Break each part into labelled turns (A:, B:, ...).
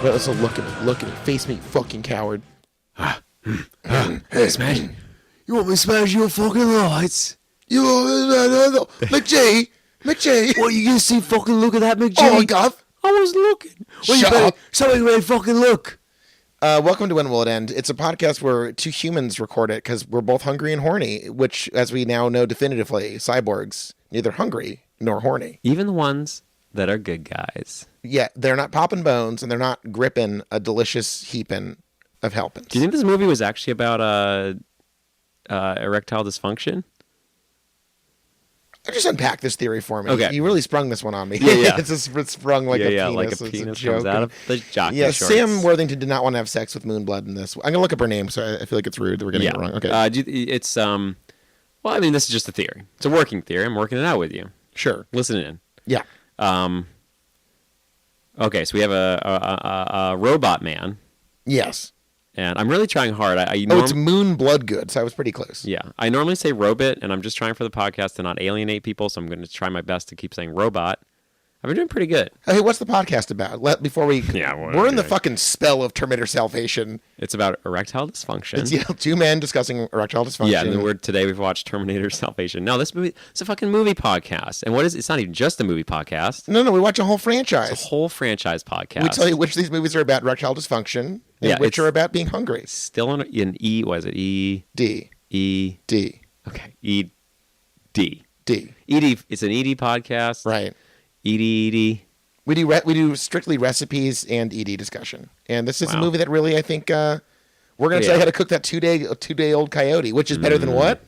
A: But also look at me, face me, fucking coward.
B: Hey, smash. You want me to smash your fucking lights?
A: You McG.
B: What, you gonna see fucking look at that, McG?
A: Oh my God.
B: I was looking. Well,
A: Shut up.
B: Somebody better fucking look.
A: Welcome to When Will It End? It's a podcast where two humans record it because we're both hungry and horny, which, as we now know definitively, cyborgs, neither hungry nor horny.
B: Even the ones that are good guys.
A: Yeah, they're not popping bones and they're not gripping a delicious heaping of helpings.
B: Do you think this movie was actually about erectile dysfunction?
A: Just unpack this theory for me.
B: Okay.
A: You really sprung this one on me.
B: Yeah.
A: It's sprung like a penis.
B: Like a
A: It's
B: penis
A: joke.
B: comes out of the jockey shorts.
A: Sam Worthington did not want to have sex with Moonblood in this. I'm going to look up her name, so I feel like it's rude that we're getting it wrong. Okay.
B: It's, well, I mean, this is just a theory. It's a working theory. I'm working it out with you.
A: Sure.
B: Listen in.
A: Yeah.
B: Okay, so we have a robot man.
A: Yes.
B: And I'm really trying hard.
A: It's Moon Bloodgood, so I was pretty close.
B: Yeah. I normally say robot, and I'm just trying for the podcast to not alienate people, so I'm going to try my best to keep saying robot. I've been doing pretty good.
A: Hey, what's the podcast about? Before we... we're in the fucking spell of Terminator Salvation.
B: It's about erectile dysfunction.
A: It's two men discussing erectile dysfunction.
B: Yeah, and today we've watched Terminator Salvation. No, this movie, it's a fucking movie podcast. And it's not even just a movie podcast.
A: No, we watch a whole franchise.
B: It's a whole franchise podcast.
A: We tell you which of these movies are about erectile dysfunction and which are about being hungry.
B: Still in E, what is it? E...
A: D.
B: E...
A: D.
B: Okay, E... D.
A: D.
B: ED, it's an ED podcast.
A: Right.
B: ED.
A: We do strictly recipes and ED discussion. And this is a movie that really, I think, we're going to tell you how to cook that two-day-old coyote, which is better than what?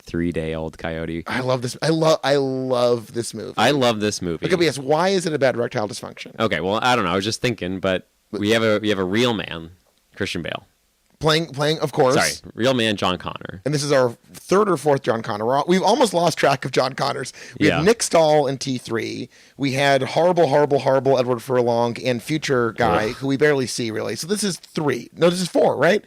B: 3-day-old coyote.
A: I love this. I love this movie.
B: I love this movie.
A: Okay, but yes, why is it about erectile dysfunction?
B: Okay, well, I don't know. I was just thinking, but we have a real man, Christian Bale.
A: Playing, of course.
B: Sorry, real man, John Connor.
A: And this is our third or fourth John Connor. We've almost lost track of John Connors. We had Nick Stahl in T3. We had horrible Edward Furlong and future guy who we barely see, really. So this is 3. No, this is 4, right?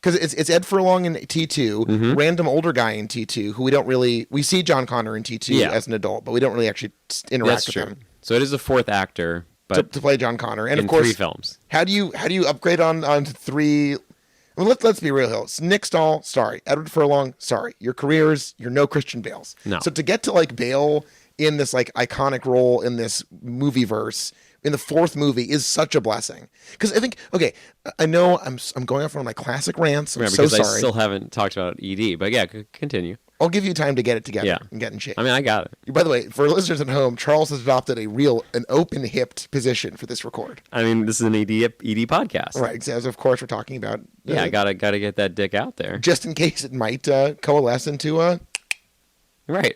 A: Because it's Ed Furlong in T2, random older guy in T2, who we see John Connor in T2 as an adult, but we don't really actually interact with him.
B: So it is the 4th actor, but
A: to play John Connor. And
B: in
A: of course,
B: 3 films.
A: How do you upgrade on 3? I mean, let's be real here. Nick Stahl, sorry. Edward Furlong, sorry. You're no Christian Bales.
B: No.
A: So to get to like Bale in this like iconic role in this movie verse in the 4th movie is such a blessing. Because I think, okay, I know I'm going off on my classic rants. I'm so sorry.
B: I still haven't talked about ED, but yeah, continue.
A: I'll give you time to get it together and get in shape.
B: I mean, I got it.
A: By the way, for listeners at home, Charles has adopted an open-hipped position for this record.
B: I mean, this is an ED podcast.
A: Right, as of course we're talking about.
B: I gotta get that dick out there.
A: Just in case it might coalesce into a...
B: Right.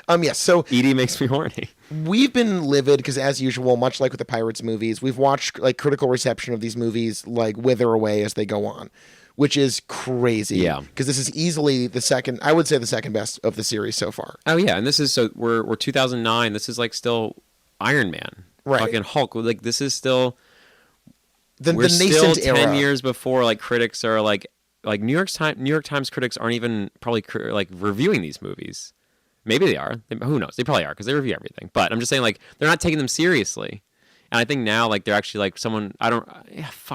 A: Yes, so...
B: ED makes me horny.
A: We've been livid because, as usual, much like with the Pirates movies, we've watched like critical reception of these movies like wither away as they go on. Which is crazy.
B: Yeah.
A: Because this is easily the second best of the series so far.
B: Oh, yeah. And this is, so we're 2009. This is like still Iron Man.
A: Right.
B: Fucking Hulk. Like, this is still...
A: We're
B: still
A: nascent
B: 10
A: era.
B: years before, like, critics are like New York Times critics aren't even probably like reviewing these movies. Maybe they are. Who knows? They probably are because they review everything. But I'm just saying, like, they're not taking them seriously. And I think now, like, they're actually like I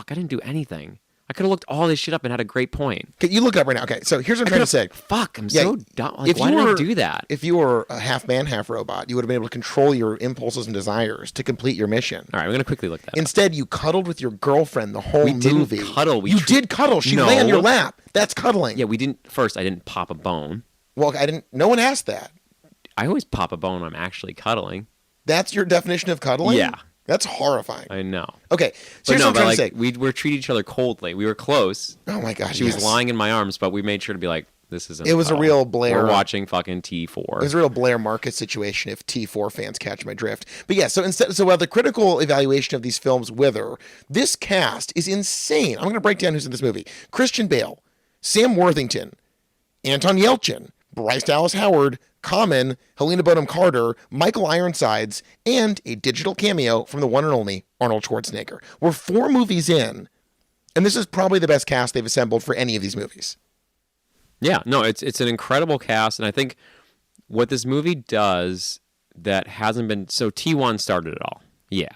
B: didn't do anything. I could have looked all this shit up and had a great point.
A: Okay, you look it up right now. Okay, so here's what I'm trying to say.
B: Fuck, I'm so dumb. Like, why did I do that?
A: If you were a half man, half robot, you would have been able to control your impulses and desires to complete your mission.
B: All right, we're going to quickly look that up.
A: Instead, you cuddled with your girlfriend the whole movie.
B: We didn't cuddle.
A: You did cuddle. She lay on your lap. That's cuddling.
B: Yeah, we didn't. First, I didn't pop a bone.
A: Well, no one asked that.
B: I always pop a bone when I'm actually cuddling.
A: That's your definition of cuddling?
B: Yeah.
A: That's horrifying.
B: I know.
A: Okay, so here's what I'm trying to say.
B: We were treating each other coldly. We were close.
A: Oh my gosh,
B: She was lying in my arms, but we made sure to be like, this isn't.
A: It was a real Blair.
B: We're watching fucking T4.
A: It was a real Blair Market situation if T4 fans catch my drift. But yeah, so while the critical evaluation of these films wither, this cast is insane. I'm going to break down who's in this movie. Christian Bale, Sam Worthington, Anton Yelchin, Bryce Dallas Howard, Common, Helena Bonham Carter, Michael Ironsides, and a digital cameo from the one and only Arnold Schwarzenegger. We're 4 movies in, and this is probably the best cast they've assembled for any of these movies.
B: Yeah, no, it's an incredible cast, and I think what this movie does that hasn't been... So T1 started it all. Yeah.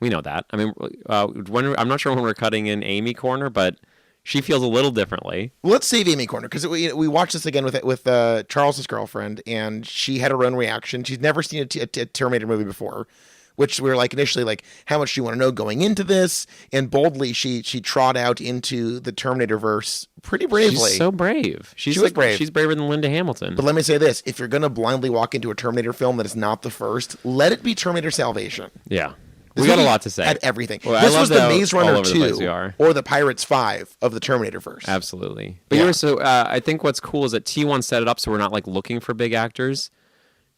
B: We know that. I mean, I'm not sure when we're cutting in Amy corner, but she feels a little differently.
A: Well, let's save Amy corner because we watched this again with Charles's girlfriend, and she had her own reaction. She's never seen a Terminator movie before, which we were like initially like, how much do you want to know going into this? And boldly, she trod out into the Terminatorverse pretty bravely.
B: She's so brave.
A: She was brave.
B: She's braver than Linda Hamilton.
A: But let me say this: if you're going to blindly walk into a Terminator film that is not the first, let it be Terminator Salvation.
B: Yeah. We got a lot to say.
A: At everything.
B: Well,
A: this was the Maze Runner 2
B: the
A: or the Pirates 5 of the Terminatorverse.
B: Absolutely. But you were so I think what's cool is that T1 set it up so we're not like looking for big actors.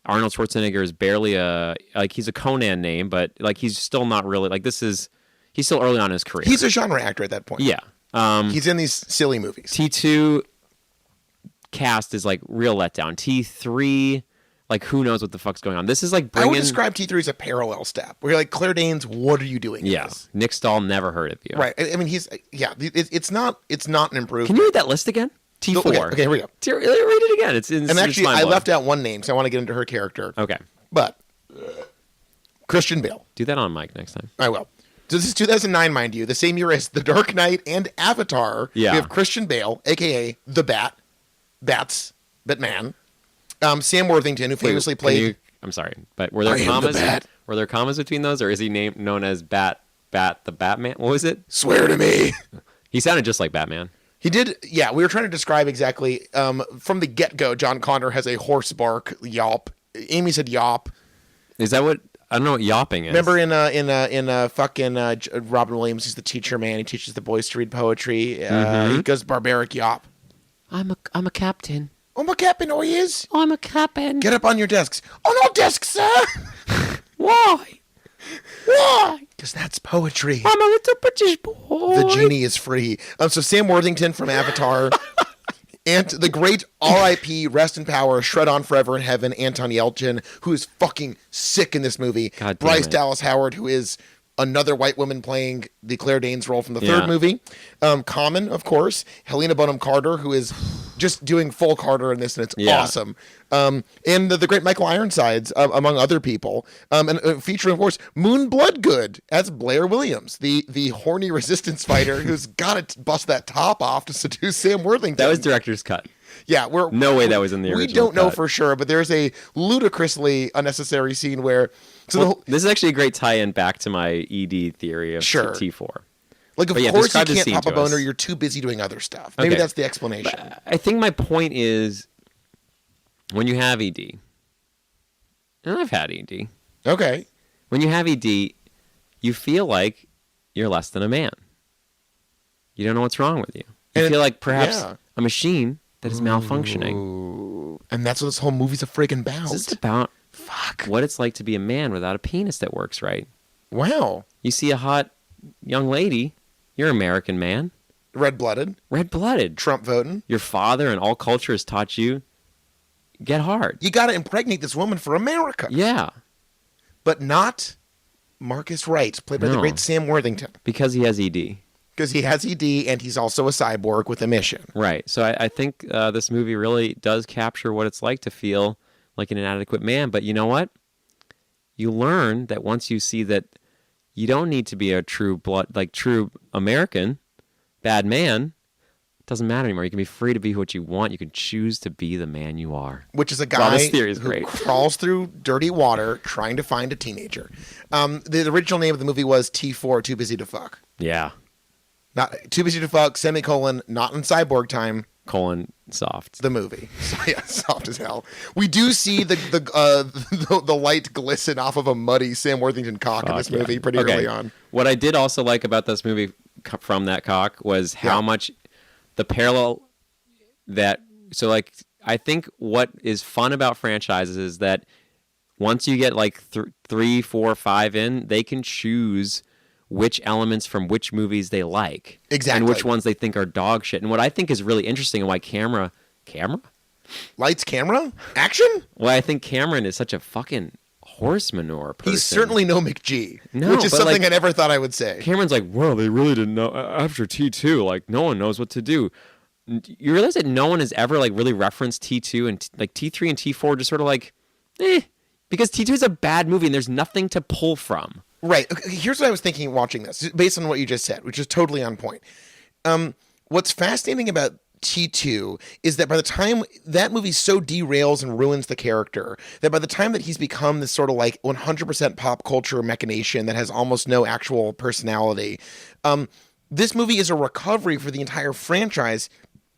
B: Arnold Schwarzenegger is barely he's a Conan name, but like he's still not really like he's still early on in his career.
A: He's a genre actor at that point.
B: Yeah.
A: He's in these silly movies.
B: T2 cast is like real letdown. T3 like, who knows what the fuck's going on? This is like bringing...
A: I would describe T3 as a parallel step. Where you're like, Claire Danes, what are you doing?
B: Yeah. Nick Stahl, never heard of you.
A: Right. I mean, it's not an improvement.
B: Can you read that list again? T4.
A: Okay, here we go.
B: Read it again.
A: And actually, I left out one name, so I want to get into her character.
B: Okay.
A: But, Christian Bale.
B: Do that on mic next time.
A: I will. So this is 2009, mind you. The same year as The Dark Knight and Avatar.
B: Yeah.
A: We have Christian Bale, a.k.a. The Batman. Sam Worthington, who famously played...
B: I'm sorry, but were there commas? Were there commas between those, or is he known as Bat the Batman? What was it?
A: Swear to me.
B: He sounded just like Batman.
A: He did, yeah. We were trying to describe exactly from the get-go. John Connor has a horse bark yawp. Amy said yawp.
B: Is that what? I don't know what yawping is.
A: Remember in fucking Robin Williams, he's the teacher man. He teaches the boys to read poetry. He goes barbaric yawp.
B: I'm a captain.
A: I'm a captain, oh he is.
B: I'm a captain.
A: Get up on your desks. On our desks, sir.
B: Why? Why?
A: Because that's poetry.
B: I'm a little British boy.
A: The genie is free. So Sam Worthington from Avatar. And the great R.I.P. rest in power, shred on forever in heaven, Anton Yelchin, who is fucking sick in this movie.
B: God damn
A: Bryce
B: it.
A: Dallas Howard, who is another white woman playing the Claire Danes role from the third movie. Common, of course. Helena Bonham Carter, who is just doing full Carter in this, and it's awesome. And the great Michael Ironsides, among other people. And featuring, of course, Moon Bloodgood as Blair Williams, the horny resistance fighter who's got to bust that top off to seduce Sam Worthington.
B: That was director's cut.
A: Yeah,
B: no way that was in the original.
A: We don't know
B: cut.
A: for sure, but there's a ludicrously unnecessary scene where...
B: this is actually a great tie-in back to my ED theory of T4.
A: Like, of course you can't pop a boner. You're too busy doing other stuff. Maybe that's the explanation.
B: But I think my point is, when you have ED, and I've had ED.
A: Okay.
B: When you have ED, you feel like you're less than a man. You don't know what's wrong with you. You feel like perhaps a machine that is malfunctioning.
A: Ooh. And that's what this whole movie's a friggin' about.
B: It's about what it's like to be a man without a penis that works right.
A: Wow.
B: You see a hot young lady, you're an American man.
A: Red-blooded.
B: Red-blooded.
A: Trump voting.
B: Your father and all culture has taught you, get hard.
A: You got to impregnate this woman for America.
B: Yeah.
A: But not Marcus Wright, played by the great Sam Worthington.
B: Because he has ED.
A: Because he has ED and he's also a cyborg with a mission.
B: Right. So I think this movie really does capture what it's like to feel like an inadequate man. But you know what? You learn that once you see that you don't need to be a true American, bad man. It doesn't matter anymore. You can be free to be what you want. You can choose to be the man you are.
A: Which is a guy
B: who
A: great. Crawls through dirty water trying to find a teenager. The original name of the movie was T4, Too Busy to Fuck.
B: Yeah.
A: Not Too Busy to Fuck, semicolon, not in cyborg time.
B: Colon, soft.
A: The movie. So, yeah, soft as hell. We do see the light glisten off of a muddy Sam Worthington cock in this movie pretty early on.
B: What I did also like about this movie from that cock was how much the parallel that... So, like, I think what is fun about franchises is that once you get, like, 3, 4, 5 in, they can choose which elements from which movies they like.
A: Exactly.
B: And which ones they think are dog shit. And what I think is really interesting and why Camera?
A: Lights, camera? Action?
B: Why I think Cameron is such a fucking horse manure person.
A: He's certainly no McG.
B: No,
A: which is something I never thought I would say.
B: Cameron's like, well, they really didn't know. After T2, like, no one knows what to do. You realize that no one has ever, like, really referenced T2 and, like, T3 and T4 just sort of like, because T2 is a bad movie and there's nothing to pull from.
A: Right. Okay, here's what I was thinking watching this, based on what you just said, which is totally on point. What's fascinating about T2 is that by the time that movie so derails and ruins the character, that by the time that he's become this sort of like 100% pop culture machination that has almost no actual personality, this movie is a recovery for the entire franchise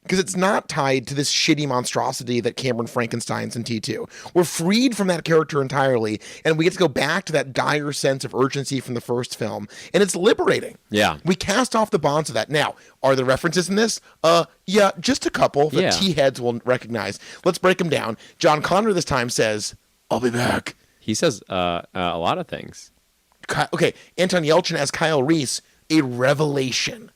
A: because it's not tied to this shitty monstrosity that Cameron Frankenstein's in T2. We're freed from that character entirely, and we get to go back to that dire sense of urgency from the first film, and it's liberating.
B: Yeah.
A: We cast off the bonds of that. Now, are there references in this? Yeah, just a couple that T-heads will recognize. Let's break them down. John Connor this time says, "I'll be back."
B: He says a lot of things.
A: Okay, Anton Yelchin as Kyle Reese, a revelation.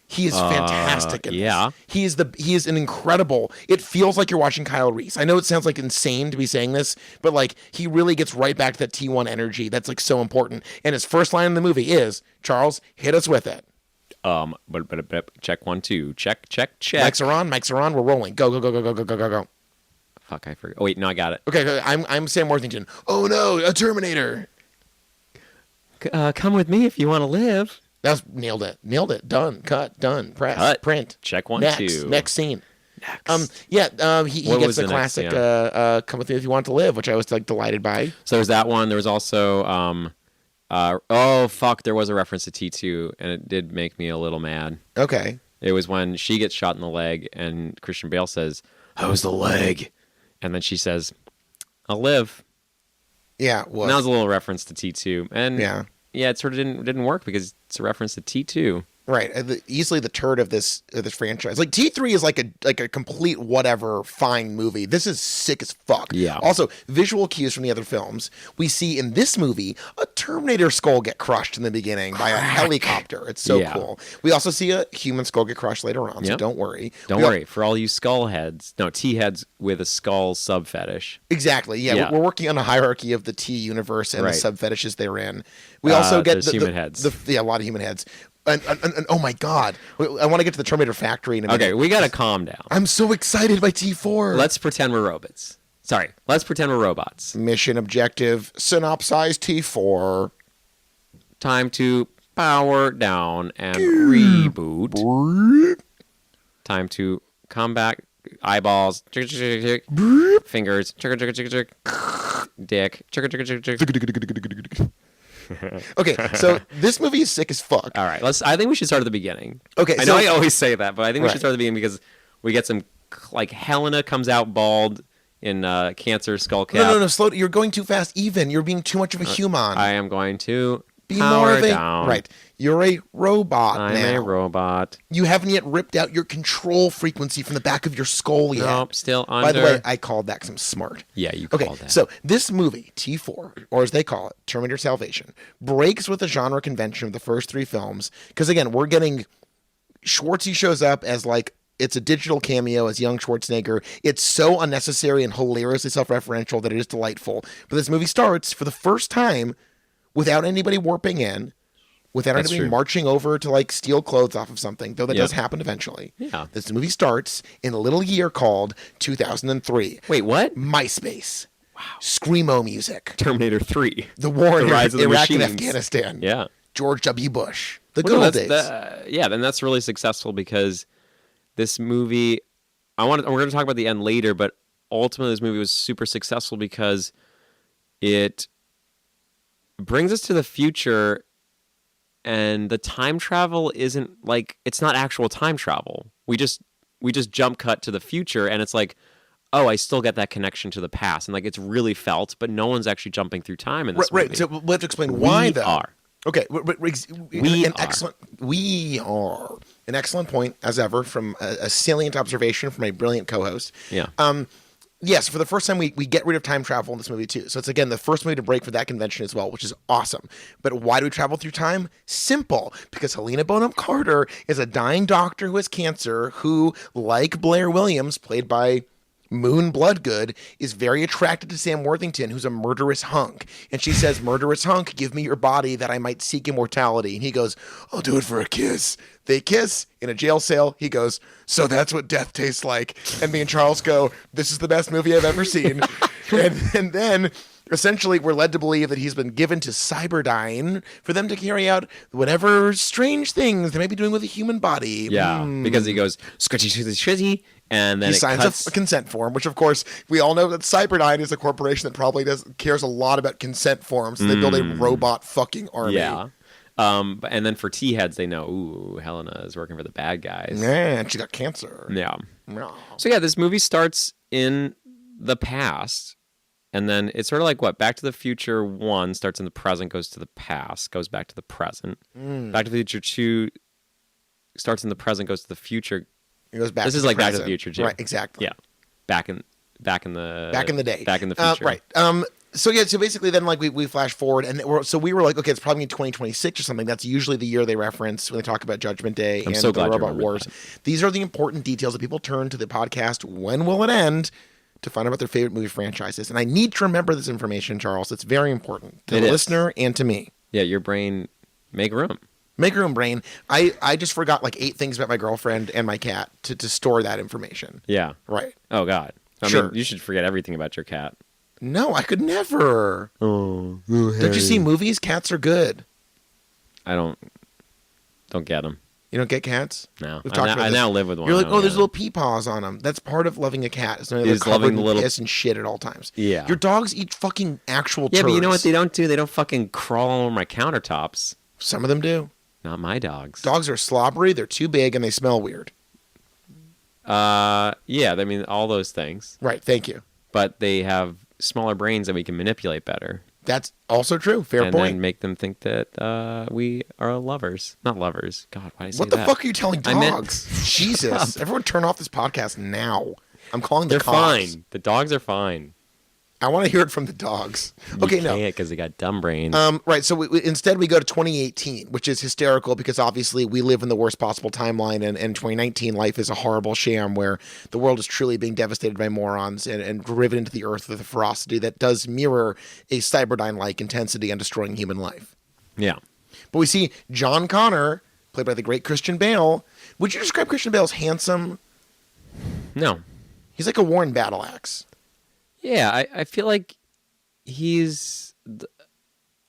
A: He is fantastic in this. He is an incredible. It feels like you're watching Kyle Reese. I know it sounds like insane to be saying this, but like he really gets right back to that T1 energy that's like so important. And his first line in the movie is, "Charles, hit us with it."
B: But check 1 2 check.
A: Mics are on. We're rolling. Go.
B: Fuck, I forgot. Oh wait, no, I got it.
A: Okay, I'm Sam Worthington. Oh no, a Terminator.
B: Come with me if you want to live.
A: That's nailed it. Done. Cut. Done. Press.
B: Cut.
A: Print.
B: Check 1
A: Next.
B: 2.
A: Next scene.
B: Next.
A: He gets the classic "Come with me if you want to live," which I was like delighted by.
B: So there's that one. There was also oh fuck, there was a reference to T2, and it did make me a little mad.
A: Okay.
B: It was when she gets shot in the leg, and Christian Bale says, "How's the leg?" And then she says, "I'll live."
A: Yeah. Well,
B: and that was a little reference to T2, and
A: yeah,
B: it sort of didn't work because it's a reference to T2.
A: Right, easily the turd of this franchise. Like T3 is like a complete whatever fine movie. This is sick as fuck.
B: Yeah.
A: Also, visual cues from the other films. We see in this movie a Terminator skull get crushed in the beginning by a helicopter. It's so cool. We also see a human skull get crushed later on. So don't worry.
B: Don't worry for all you skull heads. No, T heads with a skull sub fetish.
A: Exactly. Yeah. We're working on a hierarchy of the T universe and the sub fetishes they're in. We also get the
B: human heads.
A: A lot of human heads. And oh my god, I want to get to the Terminator factory in a minute.
B: Okay, we gotta calm down.
A: I'm so excited by T4.
B: Let's pretend we're robots. Sorry, let's pretend we're robots.
A: Mission objective: synopsize T4.
B: Time to power down and reboot. Time to come back. Eyeballs. Fingers. Dick.
A: Okay, so this movie is sick as fuck.
B: All right, I think we should start at the beginning.
A: Okay,
B: I know I always say that, but I think we should start at the beginning because we get some like Helena comes out bald in cancer skull cap.
A: No, slow. You're going too fast. You're being too much of a human.
B: I am going to
A: be
B: power
A: more of a
B: down.
A: Right. You're a robot.
B: I'm
A: now.
B: a robot.
A: You haven't yet ripped out your control frequency from the back of your skull yet.
B: Nope, still under.
A: By the way, I called that because I'm smart.
B: Yeah, you called that.
A: So this movie, T4, or as they call it, Terminator Salvation, breaks with the genre convention of the first three films. Because again, we're getting Schwartzy shows up as like it's a digital cameo as young Schwarzenegger. It's so unnecessary and hilariously self-referential that it is delightful. But this movie starts for the first time without anybody warping in. Without anybody marching over to like steal clothes off of something, though that does happen eventually.
B: Yeah.
A: This movie starts in a little year called 2003.
B: Wait, what?
A: MySpace. Wow. Screamo music.
B: Terminator 3.
A: The war in
B: Rise of the
A: Iraq and
B: Machines.
A: Afghanistan.
B: Yeah.
A: George W. Bush. The good old days.
B: Then that's really successful because this movie, we're going to talk about the end later, but ultimately this movie was super successful because it brings us to the future. And the time travel isn't like it's not actual time travel. We just jump cut to the future, and it's like, oh, I still get that connection to the past, and like it's really felt, but no one's actually jumping through time in this movie.
A: Right. So we have to explain why, though.
B: Are.
A: Okay.
B: We
A: are an excellent point as ever from a salient observation from a brilliant co-host.
B: Yeah.
A: Yes, for the first time, we get rid of time travel in this movie, too. So it's, again, the first movie to break for that convention as well, which is awesome. But why do we travel through time? Simple. Because Helena Bonham Carter is a dying doctor who has cancer who, like Blair Williams, played by Moon Bloodgood is very attracted to Sam Worthington, who's a murderous hunk. And she says, "Murderous hunk, give me your body that I might seek immortality." And he goes, "I'll do it for a kiss." They kiss in a jail cell. He goes, "So that's what death tastes like." And me and Charles go, "This is the best movie I've ever seen." and then essentially we're led to believe that he's been given to Cyberdyne for them to carry out whatever strange things they may be doing with a human body.
B: Yeah, because he goes, "Scritchy, shitty, shitty," and then
A: he signs a consent form, which of course we all know that Cyberdyne is a corporation that probably cares a lot about consent forms. So they build a robot fucking army.
B: Yeah. And then for T-heads, they know, ooh, Helena is working for the bad guys.
A: Yeah, and she got cancer.
B: Yeah.
A: No.
B: So yeah, this movie starts in the past, and then it's sort of like what? Back to the Future 1 starts in the present, goes to the past, goes back to the present. Back to the Future 2 starts in the present, goes to the future.
A: It goes back.
B: This
A: to
B: is
A: the
B: like
A: present.
B: Back to the Future too.
A: Right, exactly.
B: Yeah. Back in the
A: day.
B: Back in the future.
A: Right. So yeah, so basically then like we flash forward and we were like, okay, it's probably in 2026 or something. That's usually the year they reference when they talk about Judgment Day and
B: so
A: the
B: glad you
A: Robot
B: remembered
A: Wars.
B: that.
A: These are the important details that people turn to the podcast "When Will It End?" to find out what their favorite movie franchises. And I need to remember this information, Charles. It's very important to the listener and to me.
B: Yeah, your brain, make room.
A: Make room, brain. I just forgot like 8 things about my girlfriend and my cat to store that information.
B: Yeah.
A: Right.
B: Oh God. I mean, you should forget everything about your cat.
A: No, I could never.
B: Oh,
A: Don't you see movies? Cats are good.
B: I don't get them.
A: You don't get cats?
B: No.
A: We've talked about
B: I
A: this.
B: now live with one.
A: You're like, oh, there's little pea paws on them. That's part of loving a cat. It's
B: Is
A: covered
B: loving
A: in
B: the little
A: piss and shit at all times.
B: Yeah.
A: Your dogs eat fucking actual
B: Yeah,
A: turds.
B: but you know what they don't do? They don't fucking crawl all over my countertops.
A: Some of them do.
B: Not my dogs.
A: Dogs are slobbery, they're too big, and they smell weird.
B: Yeah, I mean all those things.
A: Right, thank you.
B: But they have smaller brains that we can manipulate better.
A: That's also true. Fair
B: and
A: point.
B: then make them think that we are lovers. Not lovers. God, why did I say
A: What the
B: that?
A: fuck are you telling
B: I meant-
A: dogs? Jesus. Everyone turn off this podcast now. I'm calling the
B: They're
A: cops.
B: fine. The dogs are fine.
A: I want to hear it from the dogs. Okay,
B: you
A: no.
B: can't because they got dumb brains.
A: Right, so instead we go to 2018, which is hysterical because obviously we live in the worst possible timeline, and 2019 life is a horrible sham where the world is truly being devastated by morons and driven into the earth with a ferocity that does mirror a Cyberdyne-like intensity on destroying human life.
B: Yeah.
A: But we see John Connor, played by the great Christian Bale. Would you describe Christian Bale as handsome?
B: No.
A: He's like a worn battle axe.
B: Yeah, I feel like he's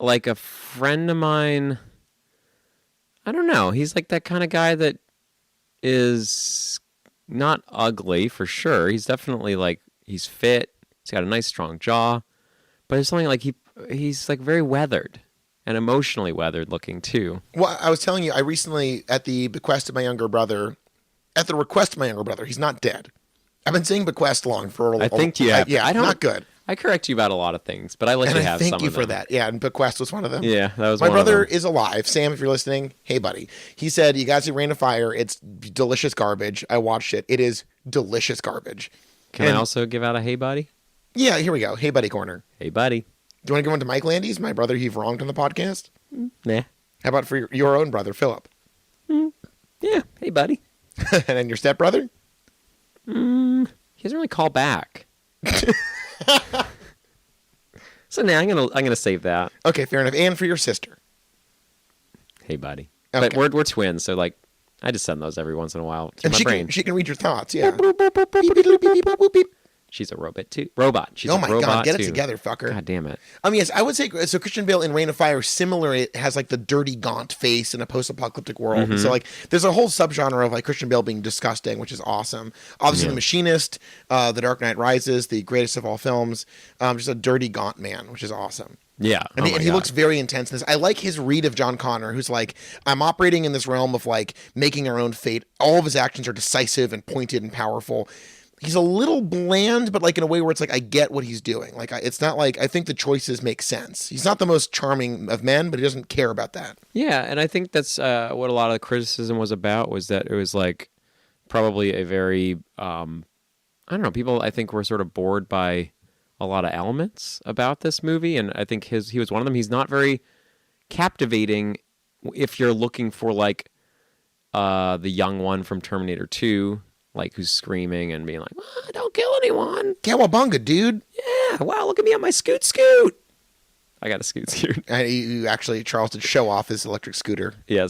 B: like a friend of mine. I don't know. He's like that kind of guy that is not ugly for sure. He's definitely like, he's fit. He's got a nice strong jaw. But there's something like he's like very weathered and emotionally weathered looking too.
A: Well, I was telling you, I recently, at the request of my younger brother, he's not dead. I've been saying bequest long for a
B: I think you have.
A: Yeah,
B: I don't,
A: not good.
B: I correct you about a lot of things, but I let
A: And
B: you
A: I
B: have some
A: thank you
B: of
A: for
B: them.
A: that. Yeah, and bequest was one of them.
B: Yeah, that was
A: my
B: one of
A: brother
B: them.
A: is alive. Sam, if you're listening, hey buddy. He said, "You guys see Rain of Fire? It's delicious garbage." I watched it. It is delicious garbage.
B: Can I also give out a hey buddy?
A: Yeah, here we go. Hey buddy corner.
B: Hey buddy.
A: Do you want to give one to Mike Landis, my brother you've wronged on the podcast?
B: Nah.
A: How about for your own brother, Philip?
B: Yeah. Hey buddy.
A: And then your stepbrother?
B: He doesn't really call back. So now I'm gonna save that.
A: Okay, fair enough. And for your sister.
B: Hey buddy.
A: Okay.
B: But we're twins, so like I just send those every once in a while through
A: And
B: my
A: she
B: brain.
A: she can read your thoughts, yeah.
B: She's a robot too. Robot. She's
A: Oh
B: a
A: my
B: robot
A: god, get
B: too.
A: it together, fucker.
B: God damn it.
A: Yes, I would say so. Christian Bale in Reign of Fire, similar. It has like the dirty, gaunt face in a post-apocalyptic world.
B: Mm-hmm.
A: And so like, there's a whole subgenre of like Christian Bale being disgusting, which is awesome. Obviously, The Machinist, The Dark Knight Rises, the greatest of all films. Just a dirty, gaunt man, which is awesome.
B: Yeah.
A: And,
B: Oh my
A: he
B: God.
A: looks very intense in this. I like his read of John Connor, who's like, I'm operating in this realm of like making our own fate. All of his actions are decisive and pointed and powerful. He's a little bland, but like in a way where it's like, I get what he's doing. Like, it's not like, I think the choices make sense. He's not the most charming of men, but he doesn't care about that.
B: Yeah, and I think that's what a lot of the criticism was about, was that it was like probably a very I don't know, people I think were sort of bored by a lot of elements about this movie, and I think he was one of them. He's not very captivating if you're looking for like the young one from Terminator 2 like who's screaming and being like, "Don't kill anyone."
A: Cowabunga, dude.
B: Yeah, wow, look at me on my scoot. I got a scoot.
A: And you actually, Charles did show off his electric scooter.
B: Yeah,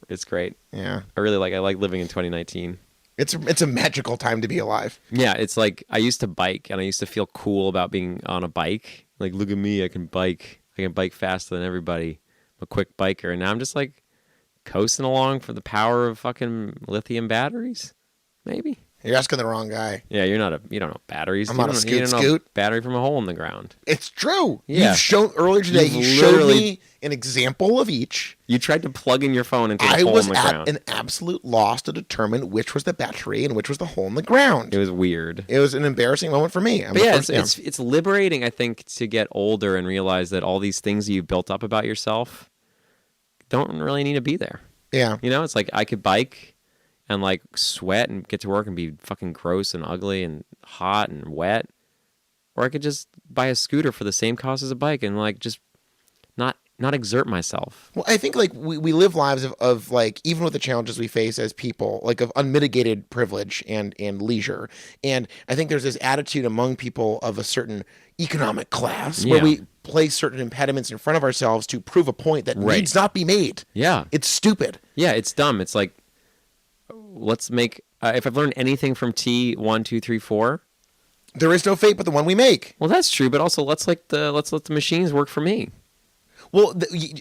B: it's great.
A: Yeah.
B: I like living in 2019.
A: It's a magical time to be alive.
B: Yeah, it's like I used to bike and I used to feel cool about being on a bike. Like, look at me, I can bike. I can bike faster than everybody. I'm a quick biker. And now I'm just like coasting along for the power of fucking lithium batteries. Maybe.
A: You're asking the wrong guy.
B: Yeah, you don't know batteries.
A: I'm
B: you
A: on a
B: don't know
A: scoot.
B: battery from a hole in the ground.
A: It's true.
B: Yeah.
A: You've shown earlier today. You showed me an example of each.
B: You tried to plug in your phone into the hole in the ground.
A: I was at an absolute loss to determine which was the battery and which was the hole in the ground.
B: It was weird.
A: It was an embarrassing moment for me.
B: But yeah, it's liberating, I think, to get older and realize that all these things you've built up about yourself don't really need to be there.
A: Yeah.
B: You know, it's like I could bike and like sweat and get to work and be fucking gross and ugly and hot and wet. Or I could just buy a scooter for the same cost as a bike and like just not exert myself.
A: Well, I think like we live lives of like, even with the challenges we face as people, like of unmitigated privilege and leisure. And I think there's this attitude among people of a certain economic class where we place certain impediments in front of ourselves to prove a point that needs not be made.
B: Yeah.
A: It's stupid.
B: Yeah, it's dumb. It's like, let's make, if I've learned anything from T 1, 2, 3, 4,
A: there is no fate but the one we make.
B: Well, that's true, but also let's let the machines work for me.
A: Well,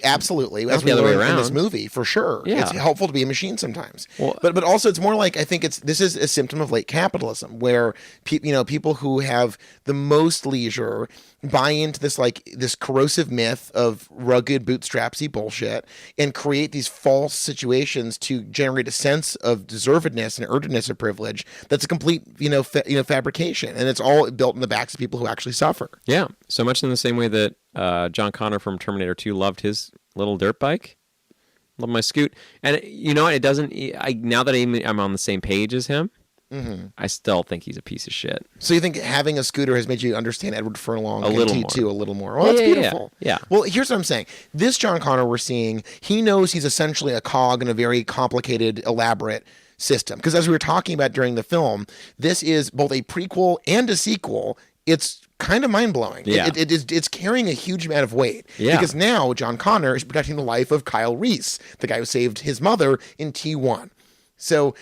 A: absolutely, as we learned in this movie, for sure.
B: Yeah.
A: It's helpful to be a machine sometimes.
B: Well,
A: but also it's more like, I think this is a symptom of late capitalism, where people who have the most leisure buy into this corrosive myth of rugged bootstrapsy bullshit and create these false situations to generate a sense of deservedness and earnedness of privilege that's a complete fabrication, and it's all built in the backs of people who actually suffer.
B: Yeah, so much in the same way that John Connor from Terminator 2 loved his little dirt bike. Love my scoot. And you know what? It doesn't... now that I'm on the same page as him, I still think he's a piece of shit.
A: So you think having a scooter has made you understand Edward Furlong
B: and
A: T2 a little more? Well, that's beautiful.
B: Yeah.
A: Well, here's what I'm saying. This John Connor we're seeing, he knows he's essentially a cog in a very complicated, elaborate system. Because as we were talking about during the film, this is both a prequel and a sequel. It's kind of mind-blowing.
B: Yeah.
A: It's carrying a huge amount of weight.
B: Yeah.
A: Because now John Connor is protecting the life of Kyle Reese, the guy who saved his mother in T1. So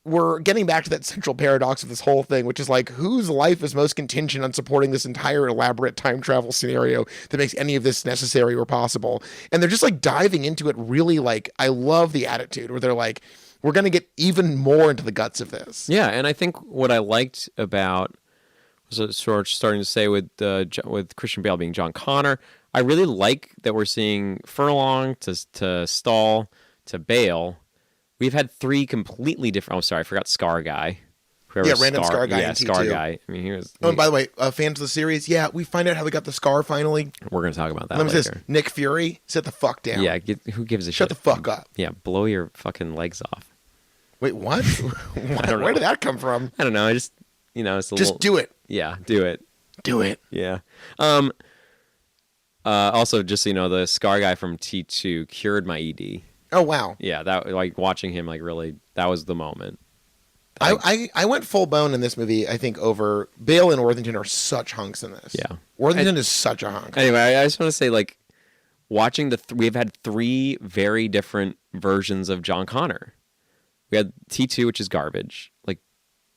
A: we're getting back to that central paradox of this whole thing, which is like, whose life is most contingent on supporting this entire elaborate time travel scenario that makes any of this necessary or possible? And they're just like diving into it really, like, I love the attitude where they're like, we're going to get even more into the guts of this.
B: Yeah, and I think what I liked about... So sort of starting to say with Christian Bale being John Connor, I really like that we're seeing Furlong to Stahl to Bale. We've had three completely different. Oh, sorry, I forgot Scar Guy.
A: Random Scar Guy.
B: Yeah, Scar Guy. I mean, he was.
A: Oh, and by the way, fans of the series, we find out how they got the scar finally.
B: We're going to talk about that.
A: Let me say
B: later.
A: this: Nick Fury, sit the fuck down.
B: Yeah, who gives a shit?
A: Shut the fuck up.
B: Yeah, blow your fucking legs off.
A: Wait, what? Where did that come from?
B: I don't know. I just it's
A: just do it.
B: Yeah, do it.
A: Do it.
B: Yeah. Also, just so you know, the Scar Guy from T2 cured my ED.
A: Oh wow.
B: Yeah, that like watching him really that was the moment.
A: I went full bone in this movie. I think over Bale and Worthington are such hunks in this.
B: Yeah,
A: Worthington is such a hunk.
B: Anyway, I just want to say watching we've had three very different versions of John Connor. We had T2, which is garbage,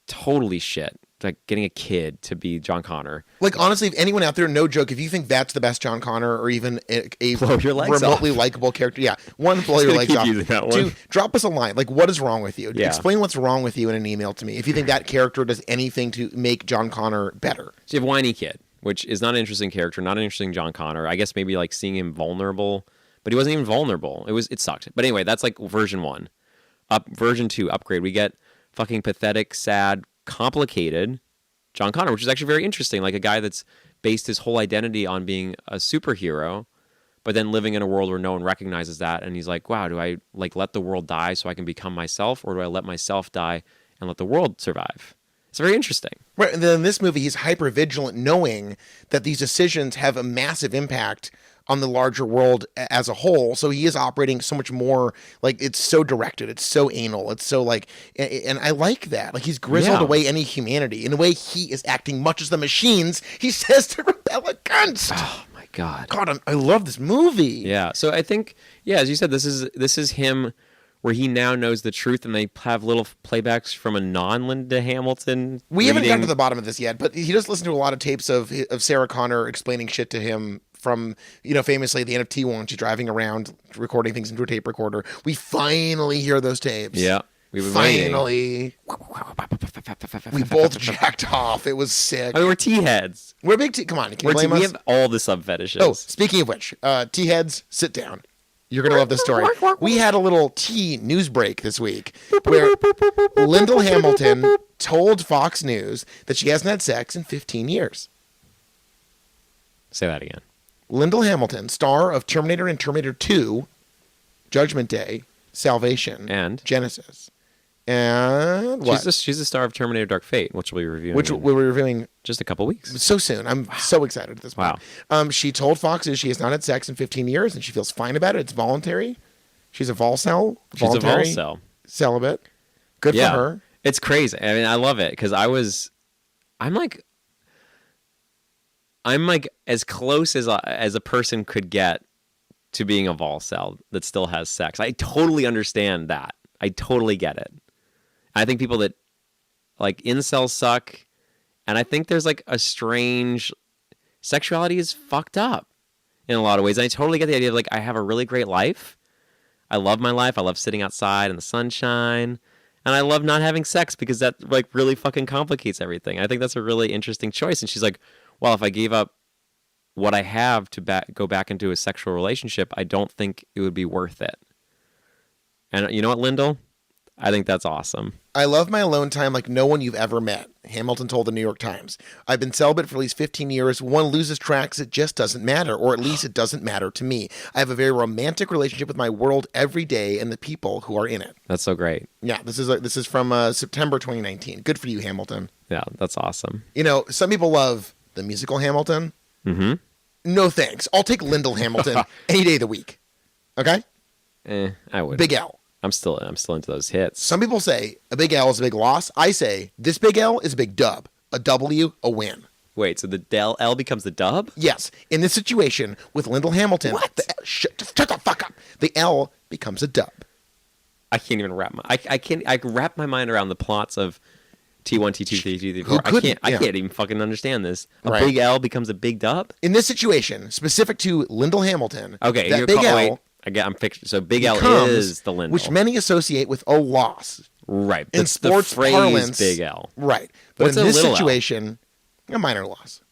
B: totally shit. Like getting a kid to be John Connor.
A: Honestly, if anyone out there, no joke, if you think that's the best John Connor or even a
B: blow your legs
A: remotely
B: off.
A: Likable character, one, blow your legs off.
B: That one.
A: Two, drop us a line. What is wrong with you?
B: Yeah.
A: Explain what's wrong with you in an email to me. If you think that character does anything to make John Connor better.
B: So you have Whiny Kid, which is not an interesting character, not an interesting John Connor. I guess maybe seeing him vulnerable, but he wasn't even vulnerable. It sucked. But anyway, that's version 1. Version 2, upgrade. We get fucking pathetic, sad, complicated John Connor, which is actually very interesting. Like a guy that's based his whole identity on being a superhero, but then living in a world where no one recognizes that. And he's like, wow, do I let the world die so I can become myself? Or do I let myself die and let the world survive? It's very interesting.
A: Right, and then in this movie, he's hyper vigilant, knowing that these decisions have a massive impact on the larger world as a whole. So he is operating so much more like it's so directed, it's so anal, it's so like, and I like that. Like he's grizzled away any humanity in a way. He is acting much as the machines he says to rebel against.
B: Oh my God,
A: I love this movie.
B: Yeah. So I think, as you said, this is him, where he now knows the truth, and they have little playbacks from a non-Linda Hamilton.
A: We haven't gotten to the bottom of this yet, but he does listen to a lot of tapes of Sarah Connor explaining shit to him from, famously at the end of T1, she's driving around recording things into a tape recorder. We finally hear those tapes.
B: Yeah. We
A: finally. We both jacked off. It was sick.
B: I mean, we're T-heads.
A: We're big T. Come on, can you blame us?
B: We have all the sub-fetishes.
A: Oh, speaking of which, T-heads, sit down. You're going to love this story. We had a little T news break this week where Lyndall Hamilton told Fox News that she hasn't had sex in 15 years.
B: Say that again.
A: Lyndall Hamilton, star of Terminator and Terminator 2, Judgment Day, Salvation,
B: and
A: Genesis. And what?
B: She's the star of Terminator Dark Fate, which we'll be reviewing.
A: Which we'll be reviewing
B: just a couple weeks.
A: So soon. I'm so excited at this point.
B: Wow.
A: She told Fox News she has not had sex in 15 years, and she feels fine about it. It's voluntary. She's a volcel.
B: She's a volcel.
A: Celibate. Good for her.
B: It's crazy. I mean, I love it because I'm like as close as a person could get to being a volcel that still has sex. I totally understand that. I totally get it. I think people that like incels suck, and I think there's like a strange sexuality is fucked up in a lot of ways. And I totally get the idea of like I have a really great life. I love my life. I love sitting outside in the sunshine, and I love not having sex because that like really fucking complicates everything. I think that's a really interesting choice. And she's like, well, if I gave up what I have to go back into a sexual relationship, I don't think it would be worth it. And you know what, Lyndall? I think that's awesome.
A: I love my alone time like no one you've ever met, Hamilton told the New York Times. I've been celibate for at least 15 years. One loses tracks, it just doesn't matter, or at least it doesn't matter to me. I have a very romantic relationship with my world every day and the people who are in it.
B: That's so great.
A: Yeah, this is from September 2019. Good for you, Hamilton.
B: Yeah, that's awesome.
A: Some people love the musical Hamilton.
B: Mm-hmm.
A: No thanks. I'll take Lyndall Hamilton any day of the week. Okay?
B: I would.
A: Big L.
B: I'm still into those hits.
A: Some people say a big L is a big loss. I say this big L is a big dub. A W, a win.
B: Wait, so the L becomes the dub?
A: Yes. In this situation with Lyndall Hamilton,
B: what?
A: Shut the fuck up. The L becomes a dub.
B: I can't even I can wrap my mind around the plots of T1, T2, T3, T4. I can't even fucking understand this. Big L becomes a big dub?
A: In this situation, specific to Lyndall Hamilton,
B: okay,
A: that big L...
B: I'm picturing. So big L is the Lyndall,
A: which many associate with a loss.
B: Right.
A: In sports
B: the phrase
A: parlance,
B: big L.
A: Right. But in this situation, a minor loss.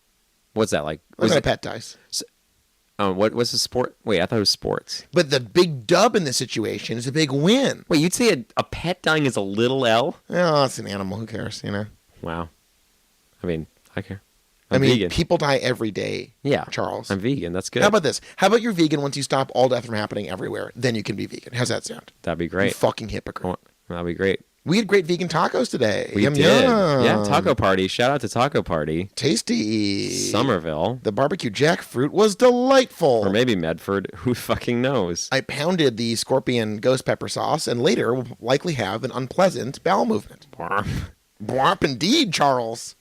B: What's that like?
A: Like a pet dice.
B: So, what's the sport? Wait, I thought it was sports.
A: But the big dub in this situation is a big win.
B: Wait, you'd say a pet dying is a little L?
A: Oh, it's an animal. Who cares?
B: Wow. I mean, I care.
A: I mean,
B: vegan.
A: People die every day.
B: Yeah,
A: Charles.
B: I'm vegan. That's good.
A: How about this? How about you're vegan once you stop all death from happening everywhere? Then you can be vegan. How's that sound?
B: That'd be great.
A: You fucking hypocrite.
B: That'd be great.
A: We had great vegan tacos today.
B: We did. Yeah, Taco Party. Shout out to Taco Party.
A: Tasty.
B: Somerville.
A: The barbecue jackfruit was delightful.
B: Or maybe Medford. Who fucking knows?
A: I pounded the scorpion ghost pepper sauce and later will likely have an unpleasant bowel movement. Bwarp indeed, Charles.